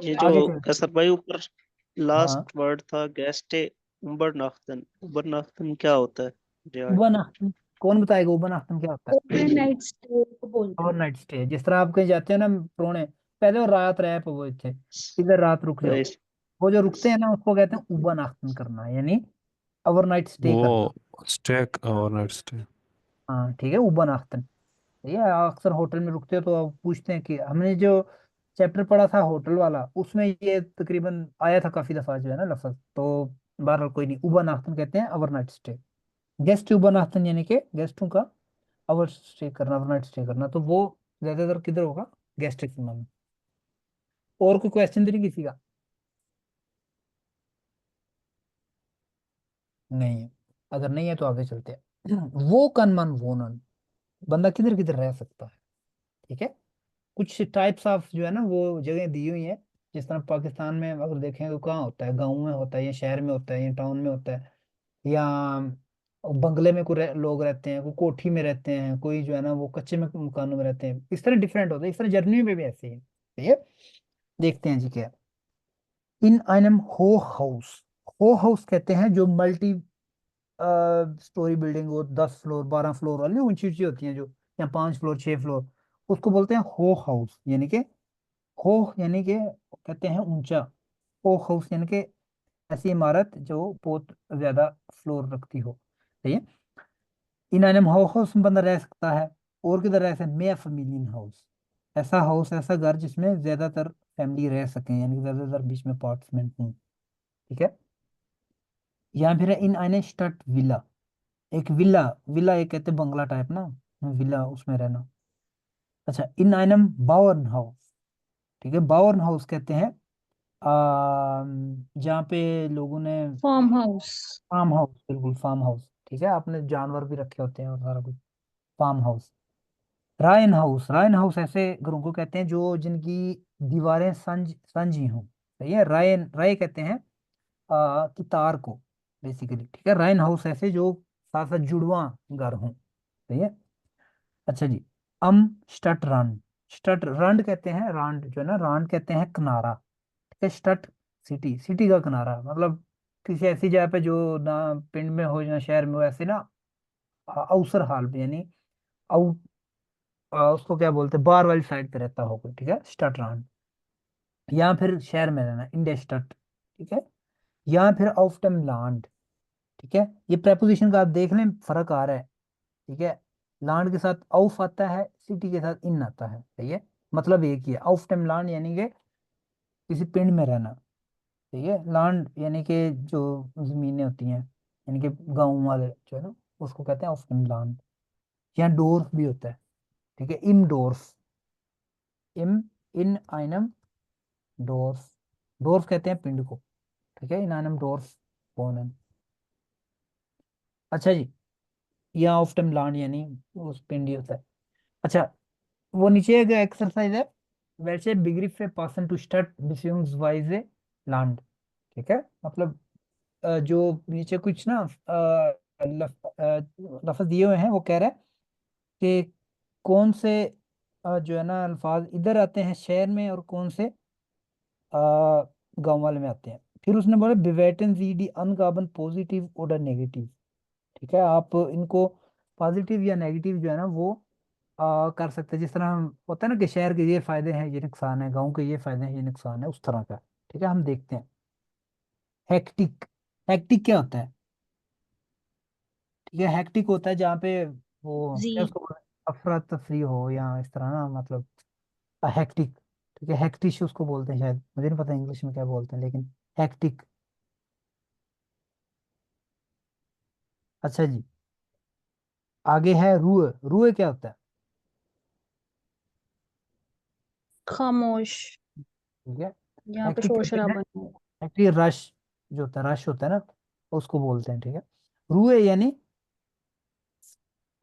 ये जो आगे चलते कसर भाई ऊपर हैं। हाँ, लास्ट वर्ड था गेस्टे उबरनाफ्टन, उबरनाफ्टन क्या होता है? यार उबन अख्तन, कौन बताएगा उबन अख्तन क्या होता है? ओवरनाइट स्टे को बोलते हैं। ओवरनाइट स्टे, जिस तरह आप कहीं जाते हो ना प्रोने, पहले वो रात रहे वो थे, इधर रात रुक जाओ, राइट। वो जो रुकते हैं ना उसको कहते हैं उबन अख्तन करना, यानी ओवरनाइट स्टे करना। वो स्टेक और नाइट स्टे। हाँ ठीक है, उबन अख्तन। ठीक है, अक्सर होटल में रुकते हो तो आप पूछते हैं कि हमने जो चैप्टर पढ़ा था होटल वाला, उसमें ये तकरीबन आया था काफी दफा जो है ना लफ्ज, तो बहरहाल कोई नहीं, उबन अख्तन कहते हैं ओवरनाइट स्टे। गेस्ट उबन अख्तन यानी कि गेस्टों का ओवर स्टे करना, ओवरनाइट स्टे करना, तो वो ज्यादातर किधर होगा? गेस्ट में। और कोई क्वेश्चन तो नहीं किसी का? नहीं है? अगर नहीं है तो आगे चलते हैं। वो कन मन वो नन, बंदा किधर किधर रह सकता है? ठीक है, कुछ टाइप्स ऑफ जो है ना वो जगह दी हुई है। जिस तरह पाकिस्तान में अगर देखें तो कहाँ होता है, गाँव में होता है, या शहर में होता है, या टाउन में होता है, या बंगले में कोई लोग रहते हैं, कोई कोठी में रहते हैं, कोई जो है ना वो कच्चे में मकानों में रहते हैं, इस तरह डिफरेंट होता है, इस तरह जर्मनी में भी ऐसे ही है। ठीक है, देखते हैं जी क्या इन आइनम हो हाउस। हो हाउस कहते हैं जो मल्टी स्टोरी बिल्डिंग हो, 10 फ्लोर 12 फ्लोर वाली ऊंची ऊंची होती हैं जो, या 5 फ्लोर 6 फ्लोर, उसको बोलते हैं हो हाउस, यानी कि हो यानी कि कहते हैं ऊंचा, हो हाउस यानी कि ऐसी इमारत जो बहुत ज्यादा फ्लोर रखती हो। सही है, इन आइनम हो हाउस में बंदा रह सकता है। और किधर रह सकता है? मे फैमिलियन हाउस, ऐसा हाउस, ऐसा घर जिसमें ज्यादातर फैमिली रह सकें, यानी कि ज्यादातर बीच में अपार्टमेंट हो। ठीक है, या फिर इन आइने स्टट विला, एक विला, विला एक कहते हैं बंगला टाइप ना, विला उसमें रहना। अच्छा, इन आइनम बावर्न हाउस, ठीक है, बावर्न हाउस कहते हैं जहाँ पे लोगों ने फार्म हाउस। फार्म हाउस, बिल्कुल फार्म हाउस, ठीक है, आपने जानवर भी रखे होते हैं और सारा कुछ, फार्म हाउस। रायन हाउस, रायन हाउस ऐसे घरों को कहते हैं जो जिनकी दीवारें संजी हों। सही है, रायन, राय कहते हैं की तार को बेसिकली। ठीक है, रायन हाउस ऐसे जो साथ साथ जुड़वा घर हों। सही है, अच्छा जी, अम स्टट रंड, स्टट रंड कहते हैं, रांड जो है ना, रांड कहते हैं किनारा। ठीक है, स्टट सिटी, सिटी का किनारा, मतलब किसी ऐसी जगह पे जो ना पिंड में हो ना शहर में हो, ऐसे ना अवसर हाल पे, यानी आउट, उसको क्या बोलते हैं, बार वाली साइड पे रहता हो कोई। ठीक है, स्टट रांड, या फिर शहर में रहना, इंडे स्टट। ठीक है, या फिर ऑफ्टम लैंड। ठीक है, ये preposition का आप देख लें, फर्क आ रहा है। ठीक है, लैंड के साथ ऑफ आता है, सिटी के साथ इन आता है। सही है, मतलब एक ही है, ऑफ टाइम लैंड यानी कि किसी पिंड में रहना। ठीक है, लैंड यानी कि जो जमीनें होती हैं, यानी कि गाँव वाले जो है ना, उसको कहते हैं ऑफ टाइम लैंड। यहाँ डोर्स भी होता है। ठीक है, इम डोर्स, इम इन आइनम डोर्स, डोर्स कहते हैं पिंड को। ठीक है, इन आइनम डोर्स बोनन। अच्छा जी, यहाँ ऑफ टाइम लैंड यानी उस पिंड ही होता है। अच्छा, वो नीचे एक एक्सरसाइज है, वैसे बिग्रिफ पे पासन टू स्टार्ट बिस्यूम्स वाइज लैंड। ठीक है, मतलब जो नीचे कुछ ना लफ्ज दिए हुए हैं, वो कह रहा है कि कौन से जो है ना अल्फाज इधर आते हैं शहर में, और कौन से गांव वाले में आते हैं। फिर उसने बोला बिवेटन जी डी अनगाबन पॉजिटिव और नेगेटिव। ठीक है, आप इनको पॉजिटिव या नेगेटिव जो है ना वो कर सकते हैं, जिस तरह हम होता है ना कि शहर के ये फायदे हैं ये नुकसान है, गांव के ये फायदे हैं ये नुकसान है, उस तरह का। ठीक है, हम देखते हैं। हेक्टिक, हेक्टिक क्या होता है? ठीक है, हेक्टिक होता है जहाँ पे वो जी। क्या उसको बोलते हैं, अफरा तफरी हो, या इस तरह ना, मतलब हेक्टिक। ठीक है, हेक्टिश उसको बोलते हैं शायद, मुझे नहीं पता इंग्लिश में क्या बोलते हैं, लेकिन हेक्टिक। अच्छा जी, आगे है रूए। रूए क्या होता है? खामोश, ठीक है। यहाँ पे हेक्टिक शोर कहते हैं, शराबा नहीं है। हेक्टिक रश जो होता है, रश होता है ना, उसको बोलते हैं। ठीक है। रूए यानी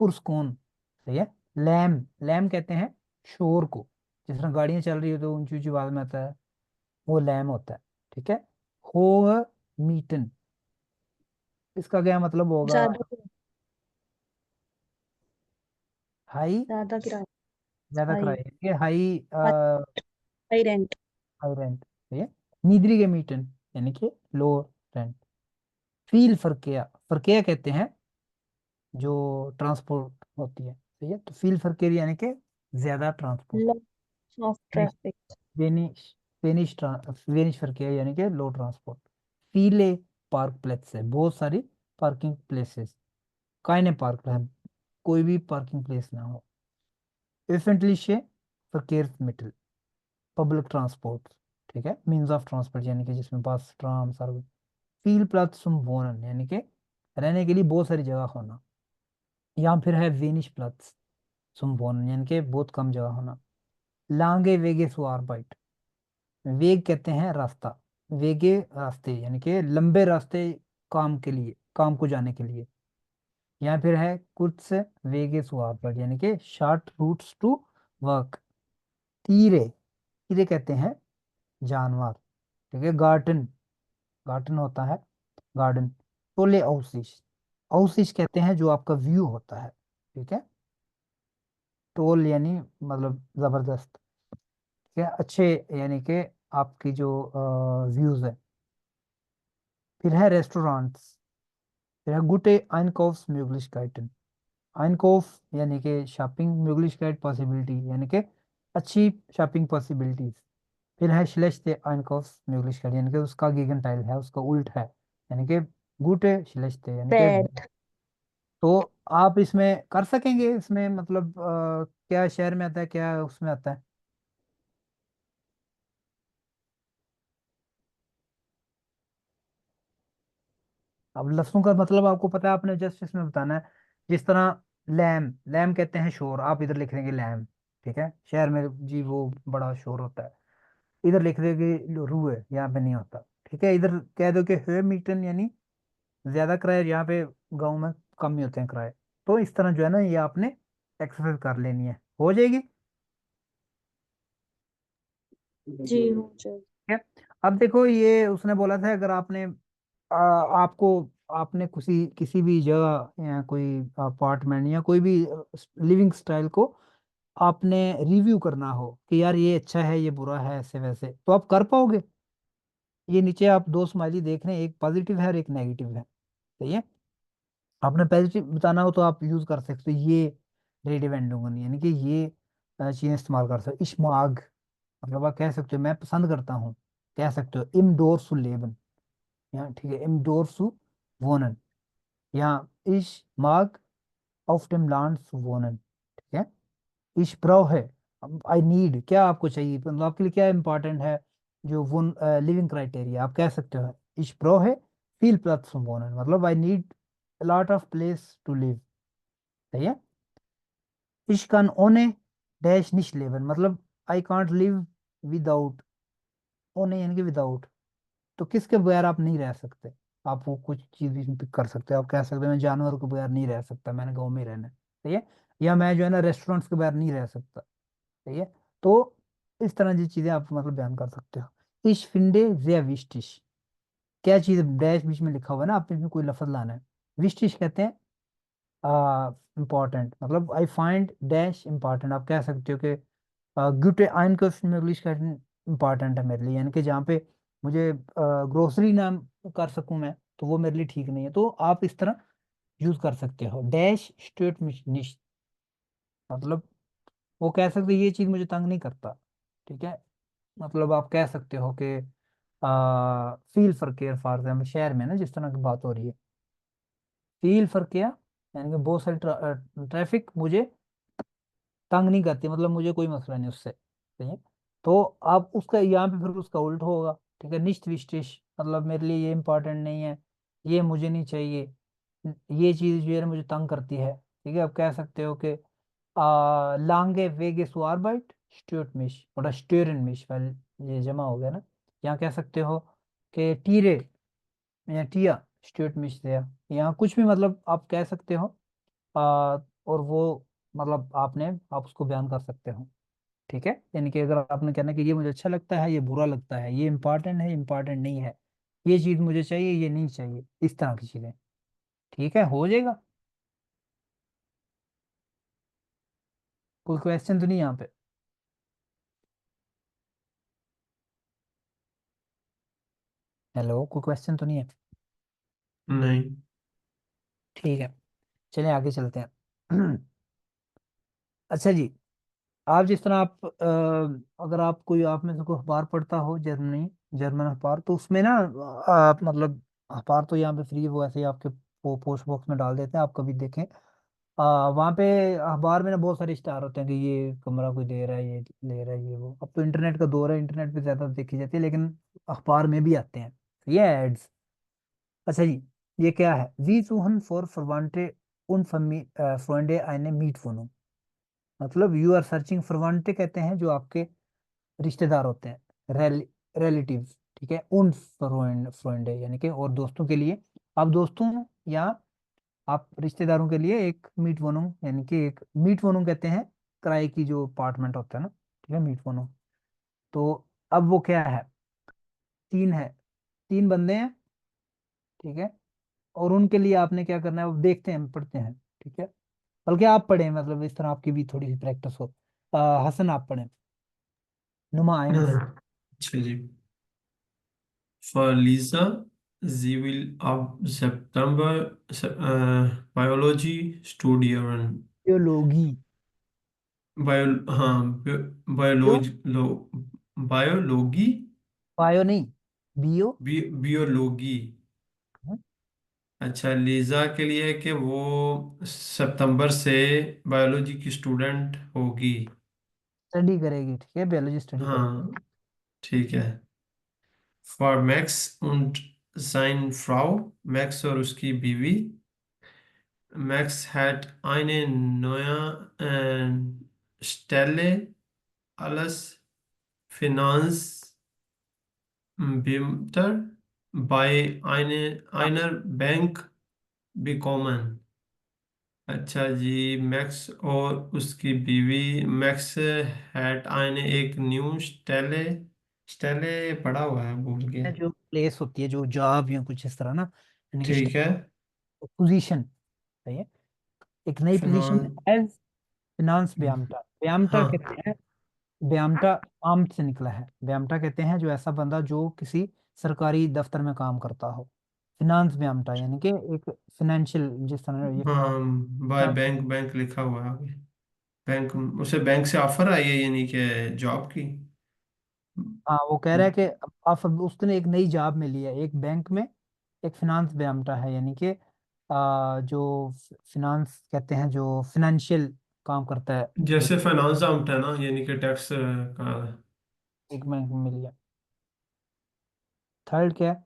पुरस्कून। ठीक है। लैम, लैम कहते हैं शोर को, जिस तरह गाड़ियां चल रही हो तो ऊंची ऊंची आवाज में आता है, वो लैम होता है। ठीक है। हो मीटन, इसका क्या मतलब होगा? ज्यादा हाई, ज्यादा किराया, ज्यादा हाई, किराया, ये high, high rent. High rent. ठीक है। निद्री मीटन यानी कि लो रेंट। फील फरकिया, फरकिया कहते हैं जो ट्रांसपोर्ट होती है। ठीक है। तो फील फरकिया यानी कि ज्यादा transport. Loss of traffic. Vanish, vanish Farkiya यानी कि लो ट्रांसपोर्ट। फीले पार्क प्लेस है, बहुत सारी पार्किंग प्लेसेस। काइने पार्क है, कोई भी पार्किंग प्लेस ना हो। öffentliche Verkehrsmittel, public transport. ठीक है। मीन्स ऑफ ट्रांसपोर्ट यानी कि जिसमें बस, ट्राम, सर्विस। फील प्लस वोनन यानी कि रहने के लिए बहुत सारी जगह होना। या फिर है वेनिश प्लस वोनन यानी कि बहुत कम जगह होना। लांगे वेगे सुआरबाइट, वेग कहते हैं रास्ता, वेगे रास्ते यानी कि लंबे रास्ते, काम के लिए, काम को जाने के लिए। या फिर है कुछ वेगे सुआरबाइट यानी कि शॉर्ट रूट्स टू वर्क। तीरे, तीरे कहते हैं जानवर। ठीक है। गार्टन, गार्टन होता है गार्डन। टोले आउसिश, आउसिश कहते हैं जो आपका व्यू होता है। ठीक है। टोल यानी मतलब जबरदस्त। ठीक है, अच्छे, यानी कि आपकी जो व्यूज है। फिर है रेस्टोरेंट्स। फिर है गुटे आइनकॉफ्स म्यूगलिशकाइटन, आइनकॉफ यानी कि शॉपिंग, म्यूगलिशकाइट पॉसिबिलिटी यानी कि अच्छी शॉपिंग पॉसिबिलिटीज। फिर है श्लेष्टे आइनकॉफ म्यूगलिशकाइट यानी कि उसका गेगेंटाइल है, उसका उल्ट है, यानी कि गुटे श्लेष्टे यानी कि। बैड। तो आप इसमें कर सकेंगे, इसमें मतलब क्या शहर में आता है, क्या उसमें आता है? अब लफ्जों का मतलब आपको पता है, आपने जस्ट इसमें बताना है। जिस तरह लैम, लैम कहते हैं शोर, आप इधर लिख देंगे लैम। ठीक है। शहर में जी वो बड़ा शोर होता है। इधर लिख देंगे रूए, यहाँ पे नहीं होता। ठीक है। इधर कह दो कि है मीटन यानी ज्यादा किराए, यहाँ पे गाँव में कम ही होते हैं किराए। तो इस तरह जो है ना, ये आपने एक्सरसाइज कर लेनी है, हो जाएगी। जी हो जाए। ठीक है। अब देखो, ये उसने बोला था अगर आपने आपको, आपने किसी किसी भी जगह या कोई अपार्टमेंट या कोई भी लिविंग स्टाइल को आपने रिव्यू करना हो कि यार ये अच्छा है, ये बुरा है, ऐसे वैसे, तो आप कर पाओगे? ये नीचे आप दो स्माइली देख रहे हैं, एक पॉजिटिव है और एक नेगेटिव है। सही है। आपने पॉजिटिव बताना हो तो आप यूज कर सकते हो ये रेडिव एंडोगन, यानी कि ये चीजें इस्तेमाल कर सकते हो। इश्माग, मतलब आप कह सकते हो मैं पसंद करता हूँ, कह सकते हो इमडोर सु लेबन, यहाँ ठीक है, इमडोर सु वोनन, यहाँ इश माग of dem Land zu wohnen। ठीक है। इश ब्राउ है, आई नीड, क्या आपको चाहिए, मतलब आपके लिए क्या इंपॉर्टेंट है, जो वो लिविंग क्राइटेरिया आप कह सकते हो। इश ब्राउ है फील प्लस वोनन, मतलब I need lot of place to live. सही है। इश कान ओने डैश निश लेवन, मतलब आई कांट लिव विदाउट, ओने यानी कि विदाउट, तो किसके बगैर आप नहीं रह सकते। आप वो कुछ चीज भी पिक कर सकते हो, आप कह सकते हो मैं जानवर के बगैर नहीं रह सकता, मैंने गाँव में ही रहना है। ठीक है। या मैं जो है ना रेस्टोरेंट्स के बगैर नहीं रह सकता। ठीक है। तो इस तरह की चीजें आप मतलब बयान कर सकते हो। इश फिंडे जे विस्टिश, क्या चीज डैश बीच में लिखा हुआ है ना, आपने इसमें कोई लफ्ज लाना है। विस्टिश कहते हैं इम्पॉर्टेंट, मतलब आई फाइंड डैश इम्पॉर्टेंट, आप कह सकते हो कि गुटे आइन को इंग्लिश का इम्पॉर्टेंट है मेरे लिए, यानी कि जहाँ पे मुझे ग्रोसरी ना कर सकूं मैं, तो वो मेरे लिए ठीक नहीं है। तो आप इस तरह यूज कर सकते हो। डैश स्टेट निश, मतलब वो कह सकते हैं, ये चीज मुझे तंग नहीं करता। ठीक है। मतलब आप कह सकते हो कि feel for care for example, शहर में ना जिस तरह की बात हो रही है, फील फॉर केयर यानी कि बहुत सारी ट्रैफिक मुझे तंग नहीं करती, मतलब मुझे कोई मसला नहीं उससे। ठीक है। तो आप उसका यहाँ पे फिर उसका उल्ट होगा। ठीक है। निश्च विशेष, मतलब मेरे लिए ये इंपॉर्टेंट नहीं है, ये मुझे नहीं चाहिए, ये चीज़ जो है ना मुझे तंग करती है। ठीक है, आप कह सकते हो कि लांगे वेगे सुआरबाइट स्ट्यूर्ट मिश और स्ट्यूरन मिश, वेल ये जमा हो गया ना। यहाँ कह सकते हो कि टीरे या टिया स्ट्यूर्ट मिश दिया, यहाँ कुछ भी मतलब आप कह सकते हो। और वो मतलब आप उसको बयान कर सकते हो। ठीक है, यानी कि अगर आपने कहना कि ये मुझे अच्छा लगता है, ये बुरा लगता है, ये इंपॉर्टेंट है, इंपॉर्टेंट नहीं है, ये चीज़ मुझे चाहिए, ये नहीं चाहिए, इस तरह की चीज़ें। ठीक है, हो जाएगा। कोई क्वेश्चन तो नहीं यहाँ पे? हेलो, कोई क्वेश्चन तो नहीं है? नहीं। ठीक है, चलिए आगे चलते हैं। अच्छा जी, आप जिस तरह अगर आप कोई आप में से कोई अखबार पढ़ता हो, जर्मन अखबार, तो उसमें ना आप मतलब अखबार तो यहाँ पे फ्री है, वो ऐसे ही आपके पोस्ट बॉक्स में डाल देते हैं, आप कभी देखें। वहाँ पे अखबार में ना बहुत सारे स्टार होते हैं कि ये कमरा कोई दे रहा है, ये ले रहा है, ये वो। अब तो इंटरनेट का दौर है, इंटरनेट पे ज़्यादा देखी जाती है, लेकिन अखबार में भी आते हैं ये एड्स। अच्छा जी, ये क्या है? वी सुहन फॉर फरवांटे उन फ्रेंडे आइने मीट वुनु, मतलब यू आर सर्चिंग फरवांटे कहते हैं जो आपके रिश्तेदार होते हैं, रिलेटिव्स। ठीक है, उन फ्रेंडे यानी कि और दोस्तों के लिए, आप दोस्तों या आप रिश्तेदारों के लिए एक मीट वनूं, यानी कि एक मीट वनूं कहते हैं किराए की जो अपार्टमेंट होता है ना। ठीक है, मीट वनूं। तो अब वो क्या है? तीन है, तीन बंदे हैं। ठीक है, और उनके लिए आपने क्या करना है, वो देखते हैं, पढ़ते हैं। ठीक है, बल्कि आप पढ़ें, मतलब इस तरह आपकी भी थोड़ी सी प्रैक्टिस हो। हसन आप पढ़ें, नुमा आइंस। अच्छा जी। Für Lisa, sie will ab September Biology studieren. बायोलॉगी। हाँ, क्यों? बायोलॉजी बायोलॉगी, बायो नहीं, बियो। बियोलॉगी। अच्छा, लीजा के लिए कि वो सितंबर से बायोलॉजी की स्टूडेंट होगी। स्टडी करेगी, ठीक है, बायोलॉजी स्टडी करेगी। हाँ, ठीक है। For max und seine Frau, max और उसकी बीवी। Max hat eine neue Stelle als Finanzbeamter bei einer Bank bekommen। अच्छा जी, मैक्स और उसकी बीवी, मैक्स हैट आने एक न्यू स्टेले, स्टेले पड़ा हुआ है, भूल गया। जो प्लेस होती है, जो जॉब या कुछ इस तरह ना, यानी कि ठीक है। पोजीशन। सही है, एक नई पोजीशन फिनान एज फिनांस ब्यामटा। ब्यामटा हाँ, कहते हैं, ब्यामटा आर्म्ड से निकला है। ब्यामटा कहते हैं जो ऐसा बंदा जो किसी सरकारी दफ्तर में काम करता हो। फिनांस ब्यामटा यानी कि एक फाइनेंशियल, जिस तरह ये हाँ, बाय finance- बैंक, बैंक लिखा हुआ है आगे। बैंक, उसे बैंक से ऑफर आई है यानी कि जॉब की। हाँ, वो कह रहा है कि आप उसने एक नई जॉब मिली है एक बैंक में, एक फिनांस ब्यामटा है, यानी कि जो फिनांस कहते हैं, जो फाइनेंशियल काम करता है, जैसे फाइनेंस आउट है ना, यानी कि टैक्स का। एक बैंक में मिली है। थर्ड क्या है?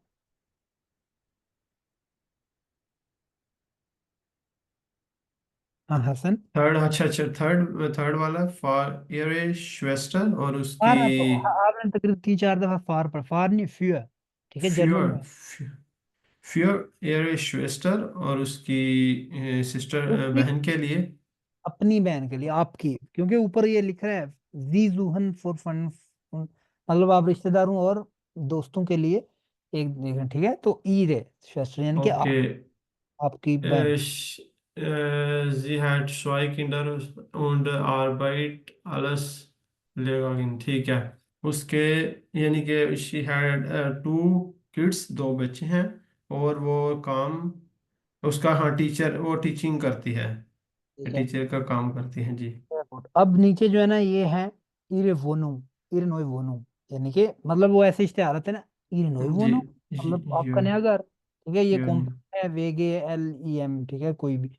हाँ हसन। थर्ड, अच्छा अच्छा, थर्ड थर्ड वाला फॉर एयर श्वेस्टर और उसकी फार आपने तकरीबन 3-4 दफा फार पर, फार नहीं फ्यूर। ठीक है, जर्मन फ्योर, में। फ्योर एयर श्वेस्टर और उसकी सिस्टर, उसकी बहन के लिए। अपनी बहन के लिए, आपकी, क्योंकि ऊपर ये लिख रहा है जी जुहन फॉर फन, मतलब आप रिश्तेदारों और दोस्तों के लिए एक। ठीक है, तो ई रे श्वेस्टर यानी कि ओके। आपकी बहन। Sie hat zwei Kinder und arbeitet alles लेगागिन, ठीक है। उसके यानी कि शी हैड टू किड्स, दो बच्चे हैं, और वो काम उसका, हाँ, टीचर, वो टीचिंग करती है, ठीक है, टीचर का काम करती है जी। अब नीचे जो है ना ये है इरे वोनू, इरे नोई वोनू, यानी कि मतलब वो ऐसे इश्तेहार आते हैं ना, इरे नोई जी, वोनू, मतलब आपका यून नया घर। ठीक है, ये यून कॉम्प्लेक्स है, वेगे LEM। ठीक है, कोई भी।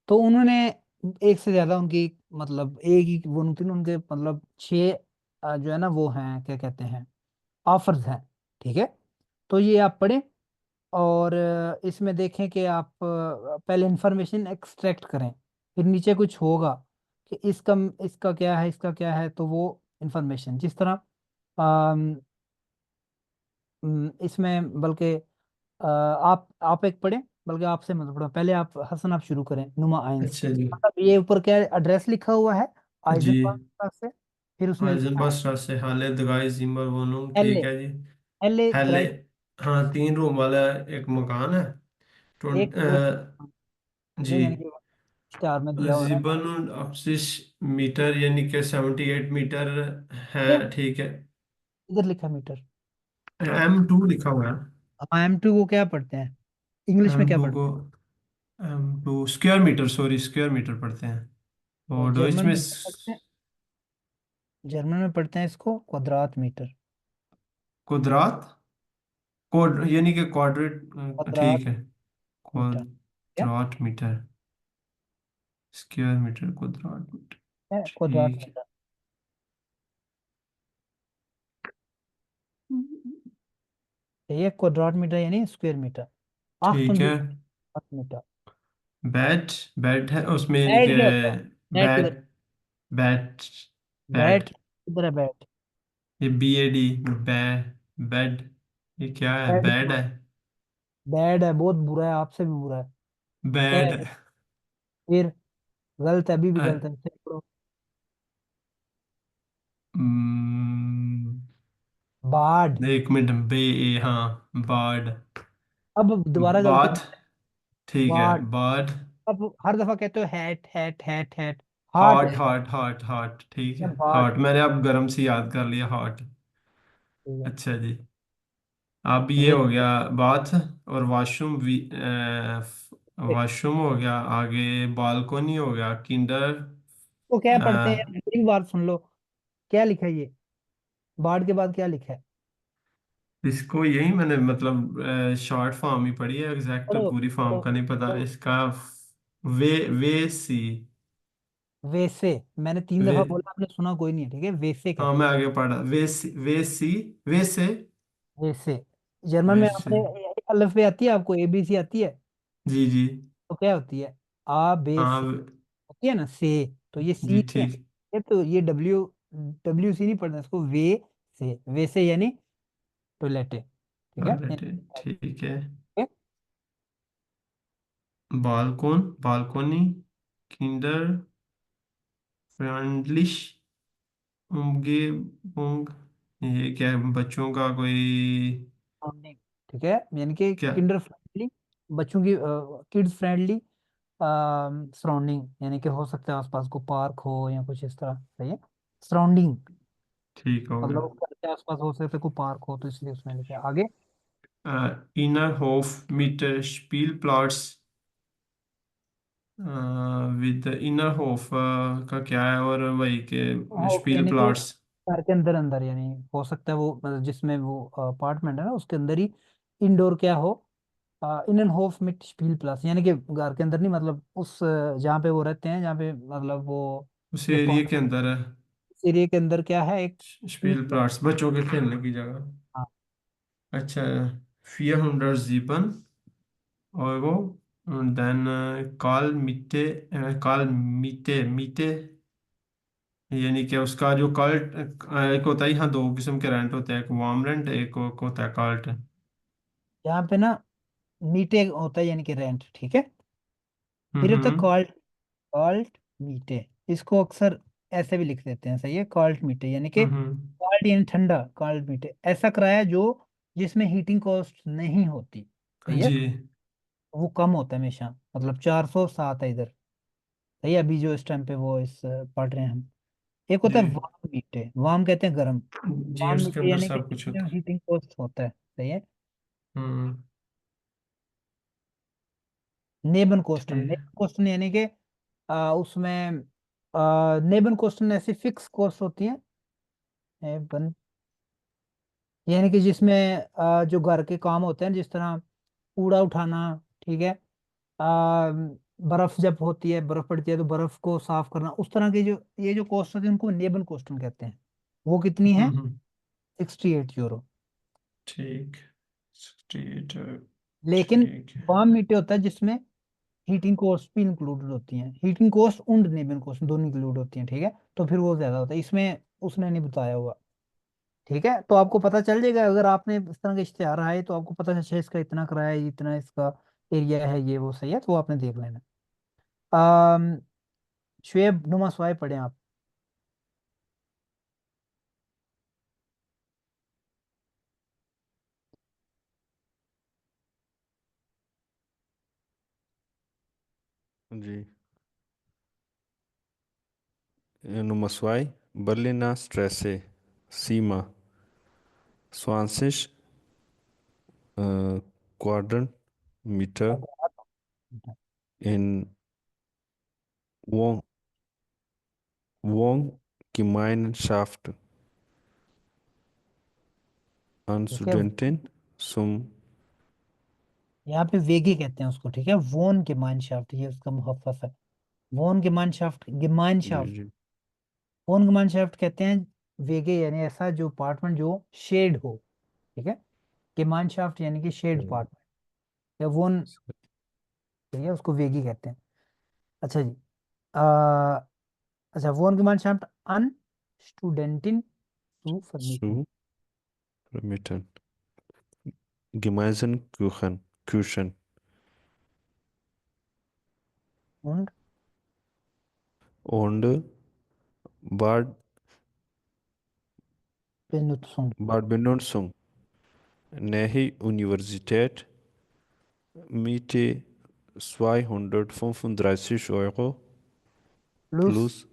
तो उन्होंने एक से ज्यादा उनकी, मतलब एक ही वोनू थी ना, उनके मतलब 6 जो है ना वो हैं, क्या कहते हैं, ऑफर्स हैं। ठीक है, तो ये आप पढ़ें, और इसमें देखें कि आप पहले इंफॉर्मेशन एक्सट्रैक्ट करें। फिर नीचे कुछ होगा कि इसका इसका क्या है, इसका क्या है, तो वो इंफॉर्मेशन जिस तरह इसमें बल्कि आप एक पढ़ें, बल्कि आपसे मत पढ़ो, पहले आप हसन आप शुरू करें, नुमा आइंस। अच्छा जी। मतलब ये ऊपर क्या एड्रेस लिखा हुआ है, जी। आइजनबार्ग से, फिर उसमें लिखा है आइजनबाश से हाले दगाई जिम्बर वोनूम, एल ए, ठीक है जी। एल ए हेले। ड्राइव, हाँ, 3 रूम वाला एक मकान है। एक दो, जो जी। यानी कि स्टार में दिया हुआ है। जिबन 35 मीटर, यानी कि 78 मीटर है, ये ठीक है। इधर लिखा मीटर। M2 लिखा हुआ है। M2 को क्या पढ़ते हैं, इंग्लिश में क्या M2 को पढ़ते M2 square meter, sorry square meter पढ़ते हैं। हैं, और डॉइच जर्मन में में क्या पढ़ते हैं, जर्मन में पढ़ते हैं इसको क्वाड्राट मीटर। कुदरात, कोड यानी कि क्वाड्रेट, क्वाड्राट ठीक है। मीटर क्या क्वाड्राट मीटर, स्क्वायर मीटर, क्वाड्राट मीटर, है, क्वाड्राट ठीक मीटर। है। तो ये क्वाड्राट मीटर यानी स्क्वायर मीटर। ठीक है। मीटर। बैट, बैट है उसमें, यानी कि बैट क्या होता है, बैट किधर, बैट, बैट, बैट बैट, किधर है बैट, ये BAD, बै, बेड, ये क्या है, बैड बेड है, बैड है, बहुत बुरा है, आपसे भी बुरा है। क्या बेड। है फिर, गलत है, अभी भी गलत है, फिर पढ़ो। बाढ़, 1 मिनट, हाँ, बार्ड, अब दोबारा गलती बाथ, मत, ठीक है, बाढ़। बार्ड। अब हर दफा कहते हो hat hat hat hat, heart heart, heart, heart, heart, ठीक है, है। बाढ़। हार्ट मैंने अब गर्म से याद कर लिया, हार्ट। ठीक है, अच्छा जी। अब तो ये ये हो गया बाथ और वॉशरूम भी, एक, वॉशरूम हो गया, आगे बालकोनी हो गया, किंडर। तो क्या पढ़ते हैं यार, एक बार सुन लो, क्या लिखा है ये, बाढ़ के बाद क्या लिखा है, इसको यही मैंने मतलब शॉर्ट फॉर्म ही पढ़ी है, एग्जैक्ट तो पढ़ो पूरी फॉर्म पढ़ो का नहीं पता पढ़ो। इसका। वे सी, वैसे मैंने 3 दफा वे, बोला, आपने सुना कोई नहीं है, ठीक है, वैसे हाँ कहते मैं हैं, आगे पढ़ा, वे सी, वे से, वैसे। जर्मन वे में से, आपने अलफ बे आती है, आपको ABC आती है, जी जी। तो क्या होती है, आ बे हाँ से होती है ना, से, तो ये सी जी, है, ठीक। ये तो ये WC नहीं पढ़ना इसको, वे से, वैसे यानी टॉयलेट, ठीक है, टॉयलेट, ठीक है। ठीक बालकोन, बालकोनी, किंडर, फ्रेंडलिश, उमगे, उंग, ये क्या है, बच्चों का कोई, है, ठीक है, यानी कि क्या, किंडर फ्रेंडली, बच्चों की किड्स फ्रेंडली सराउंडिंग, यानी कि हो सकता है आसपास को पार्क हो या कुछ इस तरह, सही है, सराउंडिंग, ठीक हो गया। मतलब घर के आसपास हो सकता है कोई पार्क हो, तो इसलिए उसमें लिखा है आगे। Inner Hoff mit Spielplatz, with inner Hoff का क्या है, और वही के हाँ, स्पील यानी कि प्लाट्स। घर के अंदर अंदर, यानी हो सकता है वो मतलब जिसमें वो अपार्टमेंट है ना, उसके अंदर ही इंडोर क्या हो, इन होफ मिट स्पील प्लस, यानी कि घर के अंदर नहीं, मतलब उस जहाँ पे वो रहते हैं, जहाँ पे मतलब वो उस जो एरिया के अंदर है, एरिया के अंदर क्या है, एक स्पील स्पील प्लस। प्लाट्स बच्चों के खेलने की जगह। हाँ, अच्छा, 407 Euro, und dann काल मीटे मीटे, यानी कि उसका जो कल्ट, एक होता है, यहाँ 2 किस्म के रेंट होते हैं, एक वार्म रेंट, एक होता है कल्ट। यहाँ पे ना मीटे होता है, यानी कि रेंट, ठीक है, फिर होता है हम्म, कॉल्ट, कॉल्ट मीटे, इसको अक्सर ऐसे भी लिख देते हैं, सही है, कॉल्ट मीटे, यानी कि हम्म, कॉल्ट यानी ठंडा, कॉल्ट मीटे ऐसा किराया जो जिसमें हीटिंग कॉस्ट नहीं होती, सही है, जी वो कम होता है हमेशा, मतलब 407 है इधर, सही है, अभी जो इस टाइम पे वो इस पढ़ रहे हैं हम। एक जी होता है वार्म मीटे, वार्म कहते हैं गर्म, जी, वार्म उसके मीटे अंदर यानी कि सब कुछ जिसमें होता है। हीटिंग कॉस्ट होता है, सही है। हम्म, नेबन कोस्टन, ठीक। नेबन कोस्टन यानी कि उसमें नेबन कोस्टन ऐसी फिक्स कोर्स होती है, नेबन यानी कि जिसमें जो घर के काम होते हैं, जिस तरह कूड़ा उठाना, ठीक है, बर्फ जब होती है, बर्फ पड़ती है तो बर्फ को साफ करना, उस तरह के जो ये जो कॉस्ट होती है उनको नेबन कोस्टन कहते हैं। वो कितनी है, हम्म, 68 यूरो। ठीक, स्टेट, लेकिन ठीक है। वार्म मीटे होता है जिसमें हीटिंग कॉस्ट भी इंक्लूडेड होती हैं, हीटिंग कॉस्ट und नेबन कॉस्ट दोनों इंक्लूड होती हैं, ठीक है, तो फिर वो ज्यादा होता है, इसमें उसने नहीं बताया हुआ। ठीक है, तो आपको पता चल जाएगा अगर आपने इस तरह का इश्तेहार आए तो आपको पता चल इसका इतना किराया है, इतना इसका एरिया है, ये वो सही है, तो वो आपने देख लेना। अम, शुएब नुमा सुहाए पढ़ें आप। जी। Nummer 2, Berliner Straße, Sima, 20 Quadratmeter in Wohn Wohngemeinschaft an ठीक है, Studenten zum यहाँ पे वेगे कहते हैं उसको, ठीक है, वोन के माइनशाफ्ट, ये उसका मुहफ्फफ है, वोन के माइनशाफ्ट, जी गेमाइनशाफ्ट, जी वोन गेमाइनशाफ्ट कहते हैं वेगे, यानी ऐसा जो अपार्टमेंट जो शेड हो, ठीक है, गेमाइनशाफ्ट यानी कि शेड हम्म, अपार्टमेंट, या वोन, ठीक है, उसको वेगी कहते हैं। अच्छा जी, आ, अच्छा, वोन गेमाइनशाफ्ट अन स्टूडेंटिन to फर्मिटन, zu vermieten. Küchen und und Bad Benutzung Benutzung Nähe Universität Miete 235 € plus plus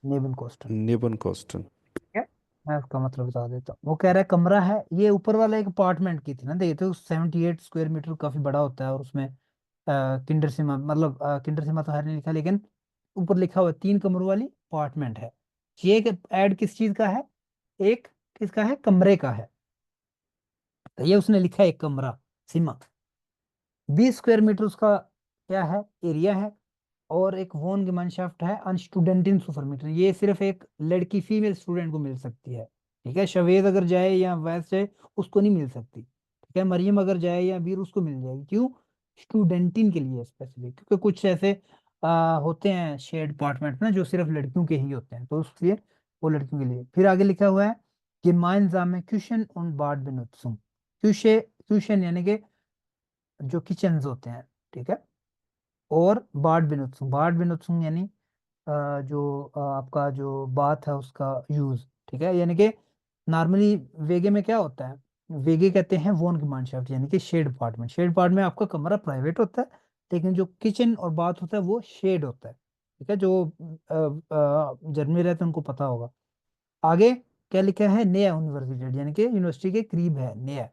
Nebenkosten। Nebenkosten. ठीक है, मैं उसका मतलब बता देता हूँ। वो कह रहा है कमरा है, ये ऊपर वाला एक अपार्टमेंट की थी ना, देखते हो 78 स्क्वायर मीटर काफी बड़ा होता है, और उसमें किंडर सिमा, मतलब किंडर सिमा तो है नहीं लिखा, लेकिन ऊपर लिखा हुआ है 3 कमरों वाली अपार्टमेंट है। ये एक ऐड किस चीज का है, एक किसका है, कमरे का है, तो ये उसने लिखा है एक कमरा, सीमा 20 स्क्वायर मीटर उसका क्या है, एरिया है, और एक वोन गेमाइनशाफ्ट है अन स्टूडेंटिन सुपरमीटर, ये सिर्फ एक लड़की फीमेल स्टूडेंट को मिल सकती है, ठीक है, शवेद अगर जाए या वैस जाए उसको नहीं मिल सकती, ठीक है, मरियम अगर जाए या वीर उसको मिल जाएगी, क्यों, स्टूडेंटिन के लिए स्पेसिफिक, क्योंकि कुछ ऐसे होते हैं शेड अपार्टमेंट ना जो सिर्फ लड़कियों के ही होते हैं, तो उसलिए वो लड़कियों के लिए। फिर आगे लिखा हुआ है gemeinsame Küchen und Badbenutzung, क्यूशे, क्यूशन यानी कि जो किचन होते हैं, ठीक है, और बाड बिनुत्सुंग यानी जो आपका जो बात है उसका यूज, ठीक है, यानी कि नॉर्मली वेगे में क्या होता है, वेगे कहते हैं वोन गेमाइनशाफ्ट यानी कि शेड अपार्टमेंट, शेड अपार्टमेंट में आपका कमरा प्राइवेट होता है, लेकिन जो किचन और बाथ होता है वो शेड होता है, ठीक है, जो जर्मनी रहते हैं उनको पता होगा। आगे क्या लिखा है, नया यूनिवर्सिटी यानी कि यूनिवर्सिटी के करीब है, नया,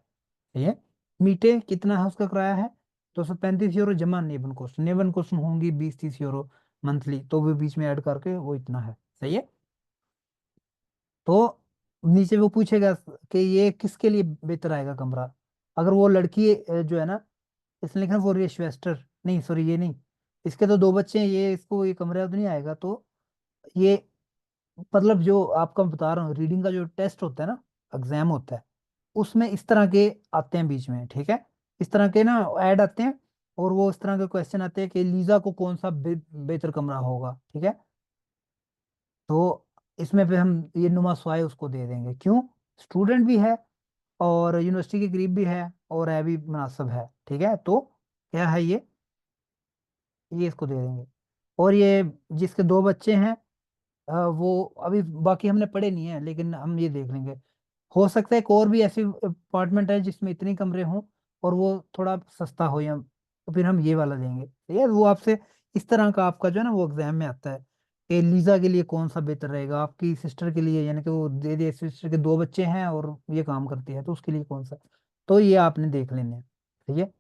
ठीक है, मीटे कितना है उसका किराया है, 235 € जमा नेबन कॉस्ट, नेबन कॉस्ट होंगी 20-30 € मंथली, तो भी बीच में ऐड करके वो इतना है, सही है। तो नीचे वो पूछेगा कि ये किसके लिए बेहतर आएगा कमरा, अगर वो लड़की जो है ना, इसने लिखा फॉर ये श्वेस्टर, नहीं सॉरी ये नहीं, इसके तो 2 बच्चे हैं, ये इसको ये कमरा तो नहीं आएगा, तो ये मतलब जो आपका बता रहा हूँ रीडिंग का जो टेस्ट होता है ना, एग्जाम होता है, उसमें इस तरह के आते हैं बीच में, ठीक है, इस तरह के ना ऐड आते हैं, और वो इस तरह के क्वेश्चन आते हैं कि लीजा को कौन सा बेहतर कमरा होगा, ठीक है, तो इसमें फिर हम ये नुमा स्वाय उसको दे देंगे, क्यों, स्टूडेंट भी है और यूनिवर्सिटी के करीब भी है और है भी मुनासिब है, ठीक है, तो क्या है ये इसको दे देंगे। और ये जिसके 2 बच्चे हैं, वो अभी बाकी हमने पढ़े नहीं है, लेकिन हम ये देख लेंगे, हो सकता है एक और भी ऐसी अपार्टमेंट है जिसमें इतने कमरे हों और वो थोड़ा सस्ता हो, या तो फिर हम ये वाला देंगे, ठीक है, वो आपसे इस तरह का आपका जो है ना वो एग्जाम में आता है कि लीजा के लिए कौन सा बेहतर रहेगा, आपकी सिस्टर के लिए, यानी कि वो दे दे सिस्टर के 2 बच्चे हैं और ये काम करती है तो उसके लिए कौन सा, तो ये आपने देख लेने हैं, ठीक है।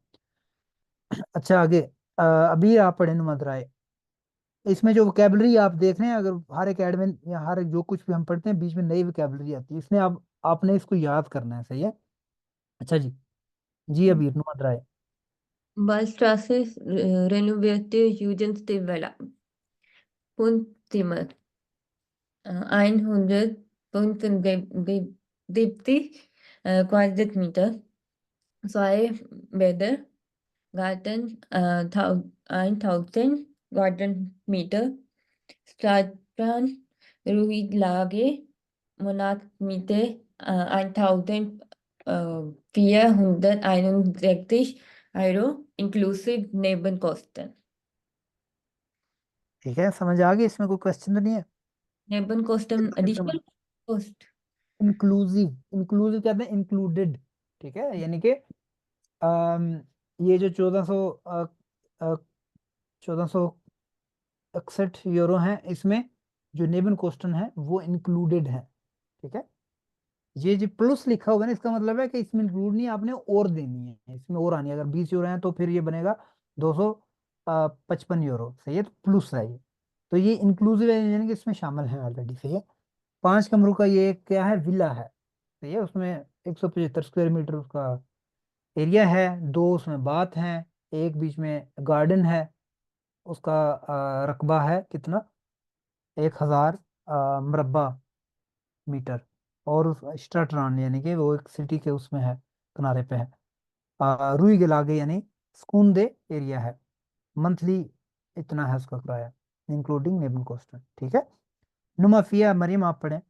अच्छा आगे, अभी आप पढ़े नुमत राय, इसमें जो वोकेबलरी आप देख रहे हैं, अगर हर एक एडमिन या हर एक जो कुछ भी हम पढ़ते हैं बीच में नई वोकेबलरी आती है, इसमें आप आपने इसको याद करना है, सही है। अच्छा जी, जी अबीर नुमत राय। Ballstraße, renovierte Jugendstilwelle, Wohnzimmer, 175 Quadratmeter, 2 Bäder, Garten 1000 Gartenmeter. Stadtplan Ruhilage Monatmiete 1461 Euro inklusive Nebenkosten. ठीक है, समझ आ गई, इसमें कोई क्वेश्चन तो नहीं है? Nebenkosten additional cost. Inclusive, inclusive कहते हैं इंक्लूडेड, ठीक है, यानी कि ये जो 1461 यूरो हैं, इसमें जो नेबन कोस्टन है वो इंक्लूडेड है, ठीक है। ये जो प्लस लिखा हुआ है ना, इसका मतलब है कि इसमें इंक्लूड नहीं, आपने और देनी है, इसमें और आनी है। अगर 20 यूरो है तो फिर ये बनेगा 255 यूरो, सही है, तो प्लस है ये। तो ये इंक्लूसिव है, यानी कि इसमें शामिल है ऑलरेडी, सही है। 5 कमरों का ये क्या है, विला है, सही है। उसमें 175 स्क्वायर मीटर उसका एरिया है, 2 उसमें बाथ हैं, एक बीच में गार्डन है। उसका रकबा है कितना, 1000 मुरब्बा मीटर। और उस स्ट्राटरान यानी कि वो एक सिटी के उसमें है, किनारे पे है। रुई के लागे यानी सुकून दे एरिया है। मंथली इतना है उसका किराया, इंक्लूडिंग नेबन कॉस्ट, ठीक है। नुमाफिया मरियम आप पढ़ें।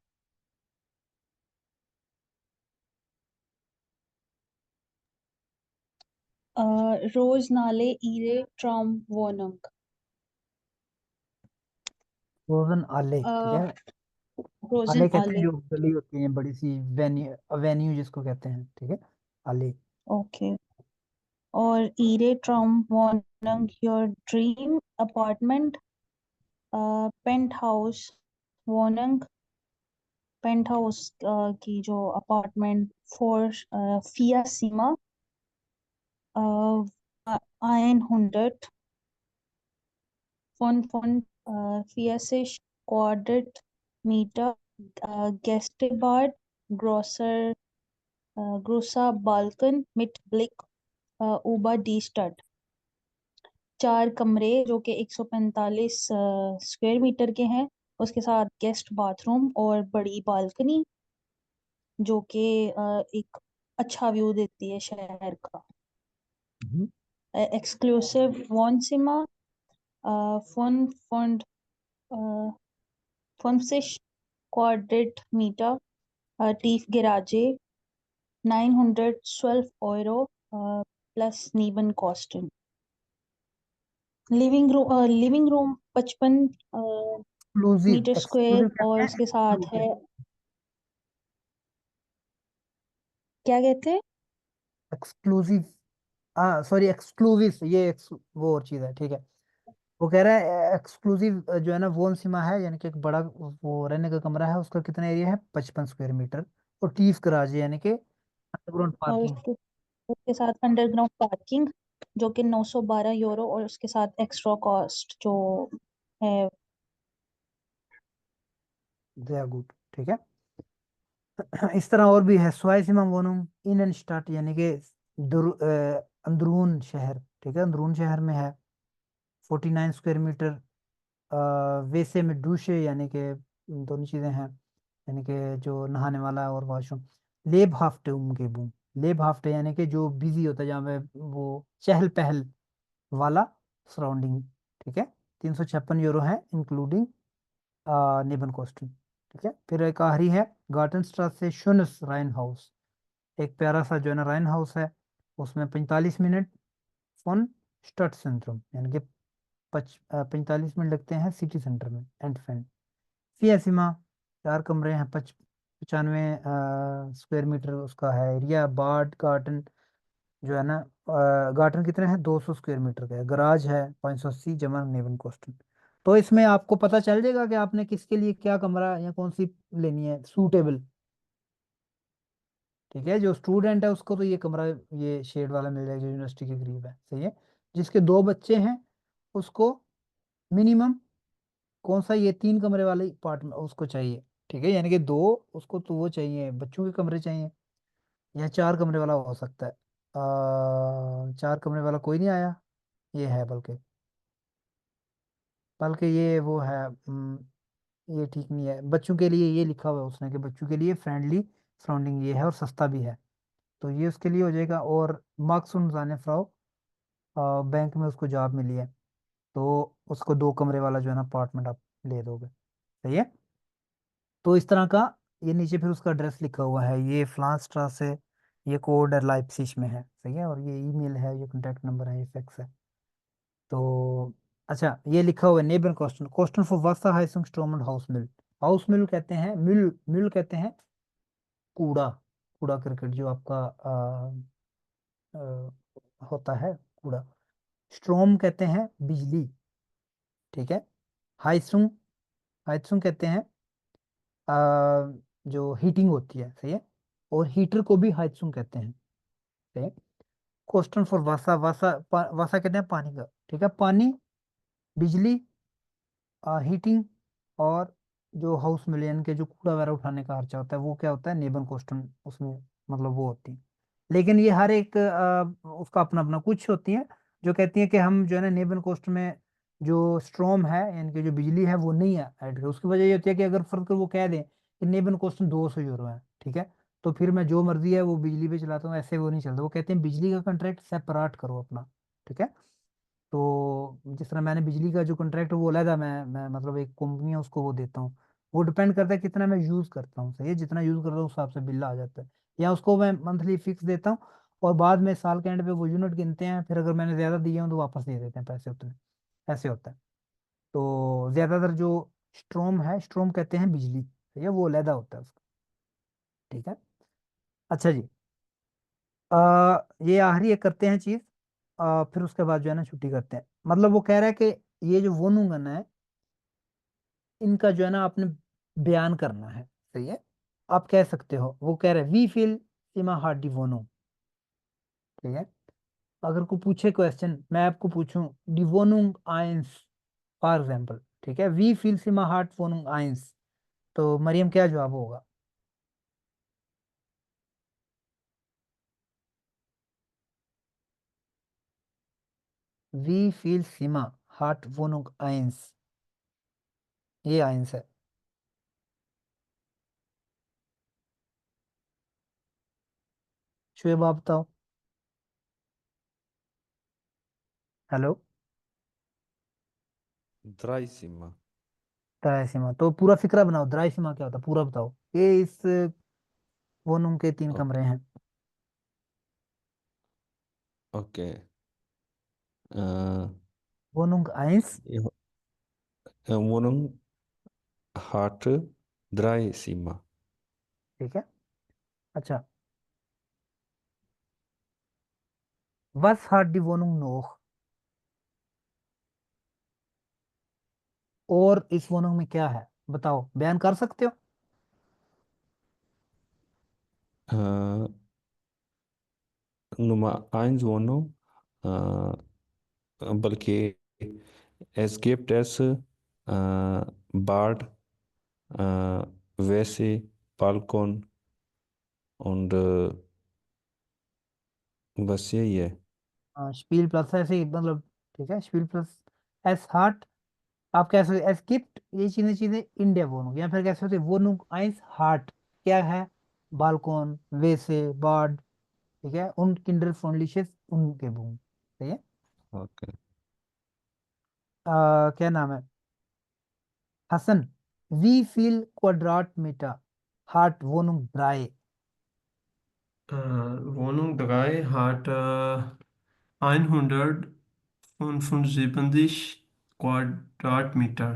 रोज नाले ईरे ट्रॉम वोनंग। रोजन आले, ठीक है। रोजन आले कहते हैं आले। जो गली होती है बड़ी सी, वेन्यू, वेन्यू जिसको कहते हैं, ठीक है, आले। ओके। और ईरे ट्रॉम वोनंग your dream apartment penthouse वोनंग। पेंट हाउस की जो अपार्टमेंट फॉर फिया सीमा 100 von 40 Quadratmeter Gästebad, großer Balkon mit Blick über die Stadt। 4 कमरे जो कि 145 स्क्वायर मीटर के हैं, उसके साथ गेस्ट बाथरूम और बड़ी बालकनी जो कि एक अच्छा व्यू देती है शहर का। Exclusive wohnzimmer von 50 Quadratmeter Tiefgarage 912 Euro plus Nebenkosten। Living room 55 exclusive, meter square exclusive कहते और हैं उसके साथ है, exclusive। क्या कहते हैं? एक्सक्लूसिव, सॉरी, एक्सक्लूसिव ये वो और चीज है, ठीक है। वो कह रहा है एक्सक्लूसिव जो है ना, वो सीमा है, यानी कि एक बड़ा वो रहने का कमरा है, उसका कितना एरिया है, 55 स्क्वायर मीटर। और टीफ गराज यानी कि अंडरग्राउंड और पार्किंग। उसके साथ अंडरग्राउंड पार्किंग जो कि 912 यूरो और उसके साथ एक्स्ट्रा कॉस्ट जो है। दे आर गुड, ठीक है। इस तरह और भी है, स्वाइसिमा वोनुम इन स्टार्ट, यानी कि अंदरून शहर, ठीक है, अंदरून शहर में है, 49 स्क्वायर मीटर। वैसे में डूशे यानी कि दोनों चीज़ें हैं, यानी कि जो नहाने वाला है और वॉशरूम। लेब हाफ्टे उमगेबू, लेब हाफ्टे यानी कि जो बिजी होता है, जहाँ पे वो चहल पहल वाला सराउंडिंग, ठीक है। 356 यूरो है इंक्लूडिंग नेबन कॉस्टिंग, ठीक है। फिर एक आखिरी है गार्टन स्ट्रास से शुनस राइन हाउस, एक प्यारा सा जो है ना राइन हाउस है, उसमें 45 मिनट फोन स्टट सेंट्रम, यानी कि 45 मिनट लगते हैं सिटी सेंटर में एंड फैन। सियासीमा 4 कमरे हैं, 95 स्क्वायर मीटर उसका है एरिया। बार्ड गार्डन जो है ना, गार्डन कितने हैं, 200 स्क्वायर मीटर का है। गराज है 580 जमा नेवन कोस्टन। तो इसमें आपको पता चल जाएगा कि आपने किसके लिए क्या कमरा या कौन सी लेनी है सूटेबल, ठीक है। जो स्टूडेंट है उसको तो ये कमरा, ये शेड वाला मिल जाएगा जो यूनिवर्सिटी के करीब है, सही है। जिसके 2 बच्चे हैं उसको मिनिमम कौन सा, ये 3 कमरे वाले अपार्टमेंट उसको चाहिए, ठीक है, यानी कि 2 उसको तो वो चाहिए, बच्चों के कमरे चाहिए। या 4 कमरे वाला हो सकता है, 4 कमरे वाला कोई नहीं आया, ये है बल्कि, बल्कि ये वो है, ये ठीक नहीं है। बच्चों के लिए ये लिखा हुआ है उसने कि बच्चों के लिए फ्रेंडली सराउंडिंग ये है और सस्ता भी है, तो ये उसके लिए हो जाएगा। और मार्क्स उन जाने फ्राउ बैंक में उसको जॉब मिली है, तो उसको 2 कमरे वाला जो है ना अपार्टमेंट आप ले दोगे। सही है। तो इस तरह का, ये नीचे फिर उसका एड्रेस लिखा हुआ है, ये फ्लांस स्ट्रास है, ये कोड है लाइप्सिश में है। सही है। और ये ईमेल है, ये कॉन्टैक्ट नंबर है, ये फैक्स है। तो अच्छा, ये लिखा हुआ है नेबन क्वेश्चन, क्वेश्चन फॉर वासा हाइसुंग स्ट्रोमन हाउस मिल। हाउस मिल कहते हैं, मिल मिल कहते हैं कूड़ा, कूड़ा करकट जो आपका होता है, कूड़ा। स्ट्रोम कहते हैं बिजली। ठीक है। हाइसुंग, हाइसुंग कहते हैं अ, जो हीटिंग होती है। सही है। और हीटर को भी हाइसुंग कहते हैं। सही है। क्वेश्चन फॉर वासा, वासा कहते हैं पानी का। ठीक है। पानी, बिजली, हीटिंग, और जो हाउस मिलियन के जो कूड़ा वगैरह उठाने का खर्चा होता है, वो क्या होता है, नेबन क्वेश्चन उसमें, मतलब वो होती है। लेकिन ये हर एक उसका अपना अपना, कुछ होती है जो कहती है कि हम जो है ना नेबन क्वेश्चन में जो स्ट्रोम है, यानी कि जो बिजली है, वो नहीं ऐड करें। उसकी वजह ये होती है कि अगर फर्क कर वो कह दें कि नेबन क्वेश्चन 200 यूरो है, ठीक है, तो फिर मैं जो मर्जी है वो बिजली पे चलाता हूँ, ऐसे वो नहीं चलता। वो कहते हैं बिजली का कॉन्ट्रैक्ट सेपरेट करो अपना। ठीक है। तो जिस तरह मैंने बिजली का जो कॉन्ट्रैक्ट वो अलग है, मैं मतलब एक कंपनी है उसको वो देता हूँ। वो डिपेंड करता है कितना मैं यूज़ करता हूँ। सही है। जितना यूज़ करता हूँ उस हिसाब से बिल आ जाता है। या उसको मैं मंथली फिक्स देता हूँ, और बाद में साल के एंड पे वो यूनिट गिनते हैं, फिर अगर मैंने ज़्यादा दिए हों तो वापस दे देते हैं पैसे उतने। ऐसे होता है। तो ज़्यादातर जो स्ट्रोम है, स्ट्रोम कहते हैं बिजली। ठीक है। वो अलहदा होता है उसका। ठीक है। अच्छा जी। ये आखिरी एक करते हैं चीज़, फिर उसके बाद जो है ना छुट्टी करते हैं। मतलब वो कह रहा है कि ये जो वोनूंगन है, इनका जो है ना आपने बयान करना है। सही है। आप कह सकते हो, वो कह रहे हैं वी फील सिमा हार्ट डिवोनो। ठीक है। अगर को पूछे क्वेश्चन, मैं आपको पूछूं डिवोनुंग आइंस, फॉर एग्जांपल, ठीक है, वी फील सिमा हार्ट वोनुंग आइंस, तो मरियम क्या जवाब होगा? वी फील सिमा हार्ट वोनुंग आइंस, ये आइंस है। शुएब आप बताओ। हेलो। द्राइसिमा। द्राइसिमा, तो पूरा फिक्रा बनाओ, द्राइसिमा क्या होता है पूरा बताओ। ये इस वोनुंग के 3 कमरे ओके। हैं। ओके। वोनुंग आइंस। वोनम हार्ट द्राइसिमा। ठीक है। अच्छा, was hat die Wohnung noch, और इस वोनुंग में क्या है, बताओ, बयान कर सकते हो? Nummer eins Wohnung, बल्कि es gibt es Bad, WC, Balkon und बस यही है। स्पील प्लस ऐसे ही, मतलब ठीक है, स्पील प्लस एस हार्ट। आप कह सकते एस गिफ्ट, ये चीजें चीजें इंडिया वोनुंग, या फिर कह सकते वोनुंग आइंस हार्ट क्या है, बालकॉन, वेसे, बार्ड। ठीक है। उन किंडर फ्रेंडलिशेस उनके बूम। सही है। ओके। क्या नाम है, हसन, वी फील क्वाड्राट मीटर हार्ट वोनुंग ड्राई। Wohnung 3 hat 175 Quadratmeter.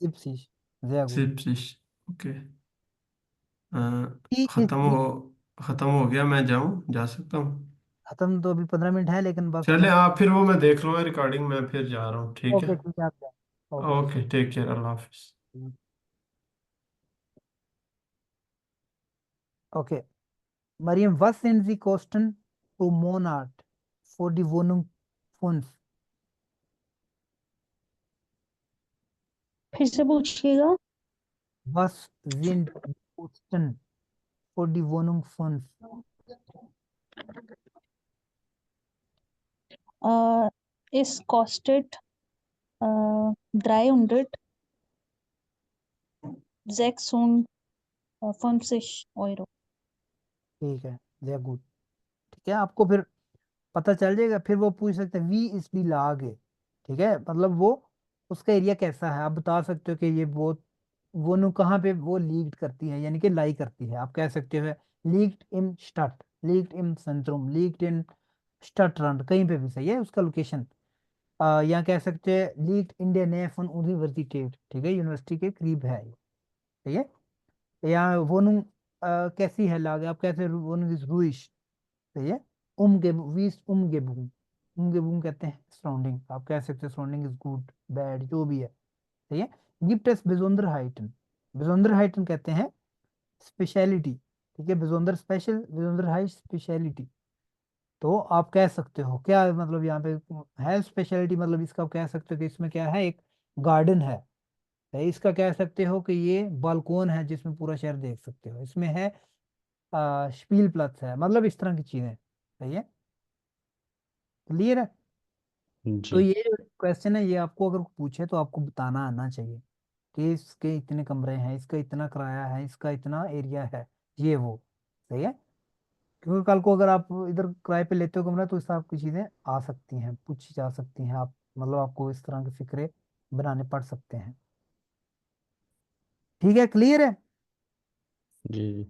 जिप्सी, sehr gut। 70। ओके। अ, ठीक है खत्म जी। हो खत्म हो गया, मैं जाऊं, जा सकता हूँ? खत्म तो अभी 15 मिनट है, लेकिन बस चले खत्म। आप, फिर वो मैं देख लूँगा रिकॉर्डिंग, मैं फिर जा रहा हूँ, ठीक है? ओके ठीक है, आप जाओ। ओके। ओके, टेक केयर, अल्लाह हाफिज। Okay Maryam, was sind die Kosten pro Monat für die Wohnung 5? फिर से पूछिएगा। Was sind die Kosten für die Wohnung 5? Is costed 300 650 Euro। ठीक है, sehr gut। ठीक है, आपको फिर पता चल जाएगा। फिर वो पूछ सकते हैं वी इस दी लागे, ठीक है, मतलब वो उसका एरिया कैसा है, आप बता सकते हो कि ये वो नु कहाँ पे वो लीड करती है, यानी कि लाई करती है। आप कह सकते हो लीग्ड इन स्टट, लीग्ड इन सेंट्रम, लीग्ड इन स्टटरंड, कहीं पे भी सही है उसका लोकेशन। यहाँ कह सकते हैं लीग्ड इंडिया ने फन यूनिवर्सिटेट, ठीक है, यूनिवर्सिटी के करीब है ये, ठीक है। यहाँ वोनुम कैसी है लागे, आप कैसे वोनुम इज रूइश, सही है। वीस उमगे बूम कहते हैं सराउंडिंग, आप कह सकते हैं सराउंडिंग इज गुड बैड जो भी है, सही है। गिफ्ट एस बेजोंदर हाइटन, बेजोंदर हाइटन कहते हैं स्पेशलिटी, ठीक है, बेजोंदर स्पेशल, बेजोंदर हाई स्पेशलिटी। तो आप कह सकते हो क्या मतलब यहाँ पे है स्पेशलिटी, मतलब इसका आप कह सकते हो कि इसमें क्या है, एक गार्डन है, सही। इसका कह सकते हो कि ये बालकोन है जिसमें पूरा शहर देख सकते हो, इसमें है स्पील प्लस है, मतलब इस तरह की चीजें, सही है, क्लियर है। तो जी। ये जो क्वेश्चन है ये आपको अगर पूछे तो आपको बताना आना चाहिए कि इसके इतने कमरे हैं, इसका इतना किराया है, इसका इतना एरिया है, ये वो, सही है। क्योंकि कल को अगर आप इधर किराए पे लेते हो कमरा तो इस हिसाब की चीजें आ सकती हैं, पूछी जा सकती हैं, आप मतलब आपको इस तरह के फिक्रे बनाने पड़ सकते हैं। ठीक है, क्लियर है। जी। जी।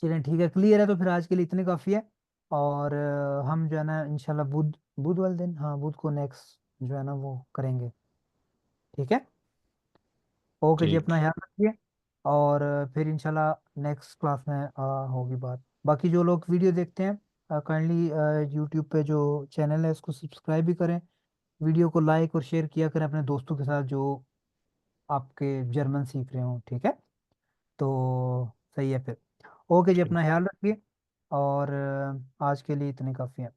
चलिए ठीक है, क्लियर है, तो फिर आज के लिए इतने काफ़ी है। और हम जो है ना इंशाल्लाह बुध बुध वाले दिन, हाँ बुध को नेक्स्ट जो है ना वो करेंगे, ठीक है। ओके जी, ठीक। अपना ख्याल रखिए। और फिर इंशाल्लाह नेक्स्ट क्लास में होगी बात। बाकी जो लोग वीडियो देखते हैं काइंडली यूट्यूब पे जो चैनल है उसको सब्सक्राइब भी करें, वीडियो को लाइक और शेयर किया करें अपने दोस्तों के साथ जो आपके जर्मन सीख रहे हो, ठीक है। तो सही है फिर। ओके जी, ठीक। अपना ख्याल रखिए। और आज के लिए इतने काफ़ी है।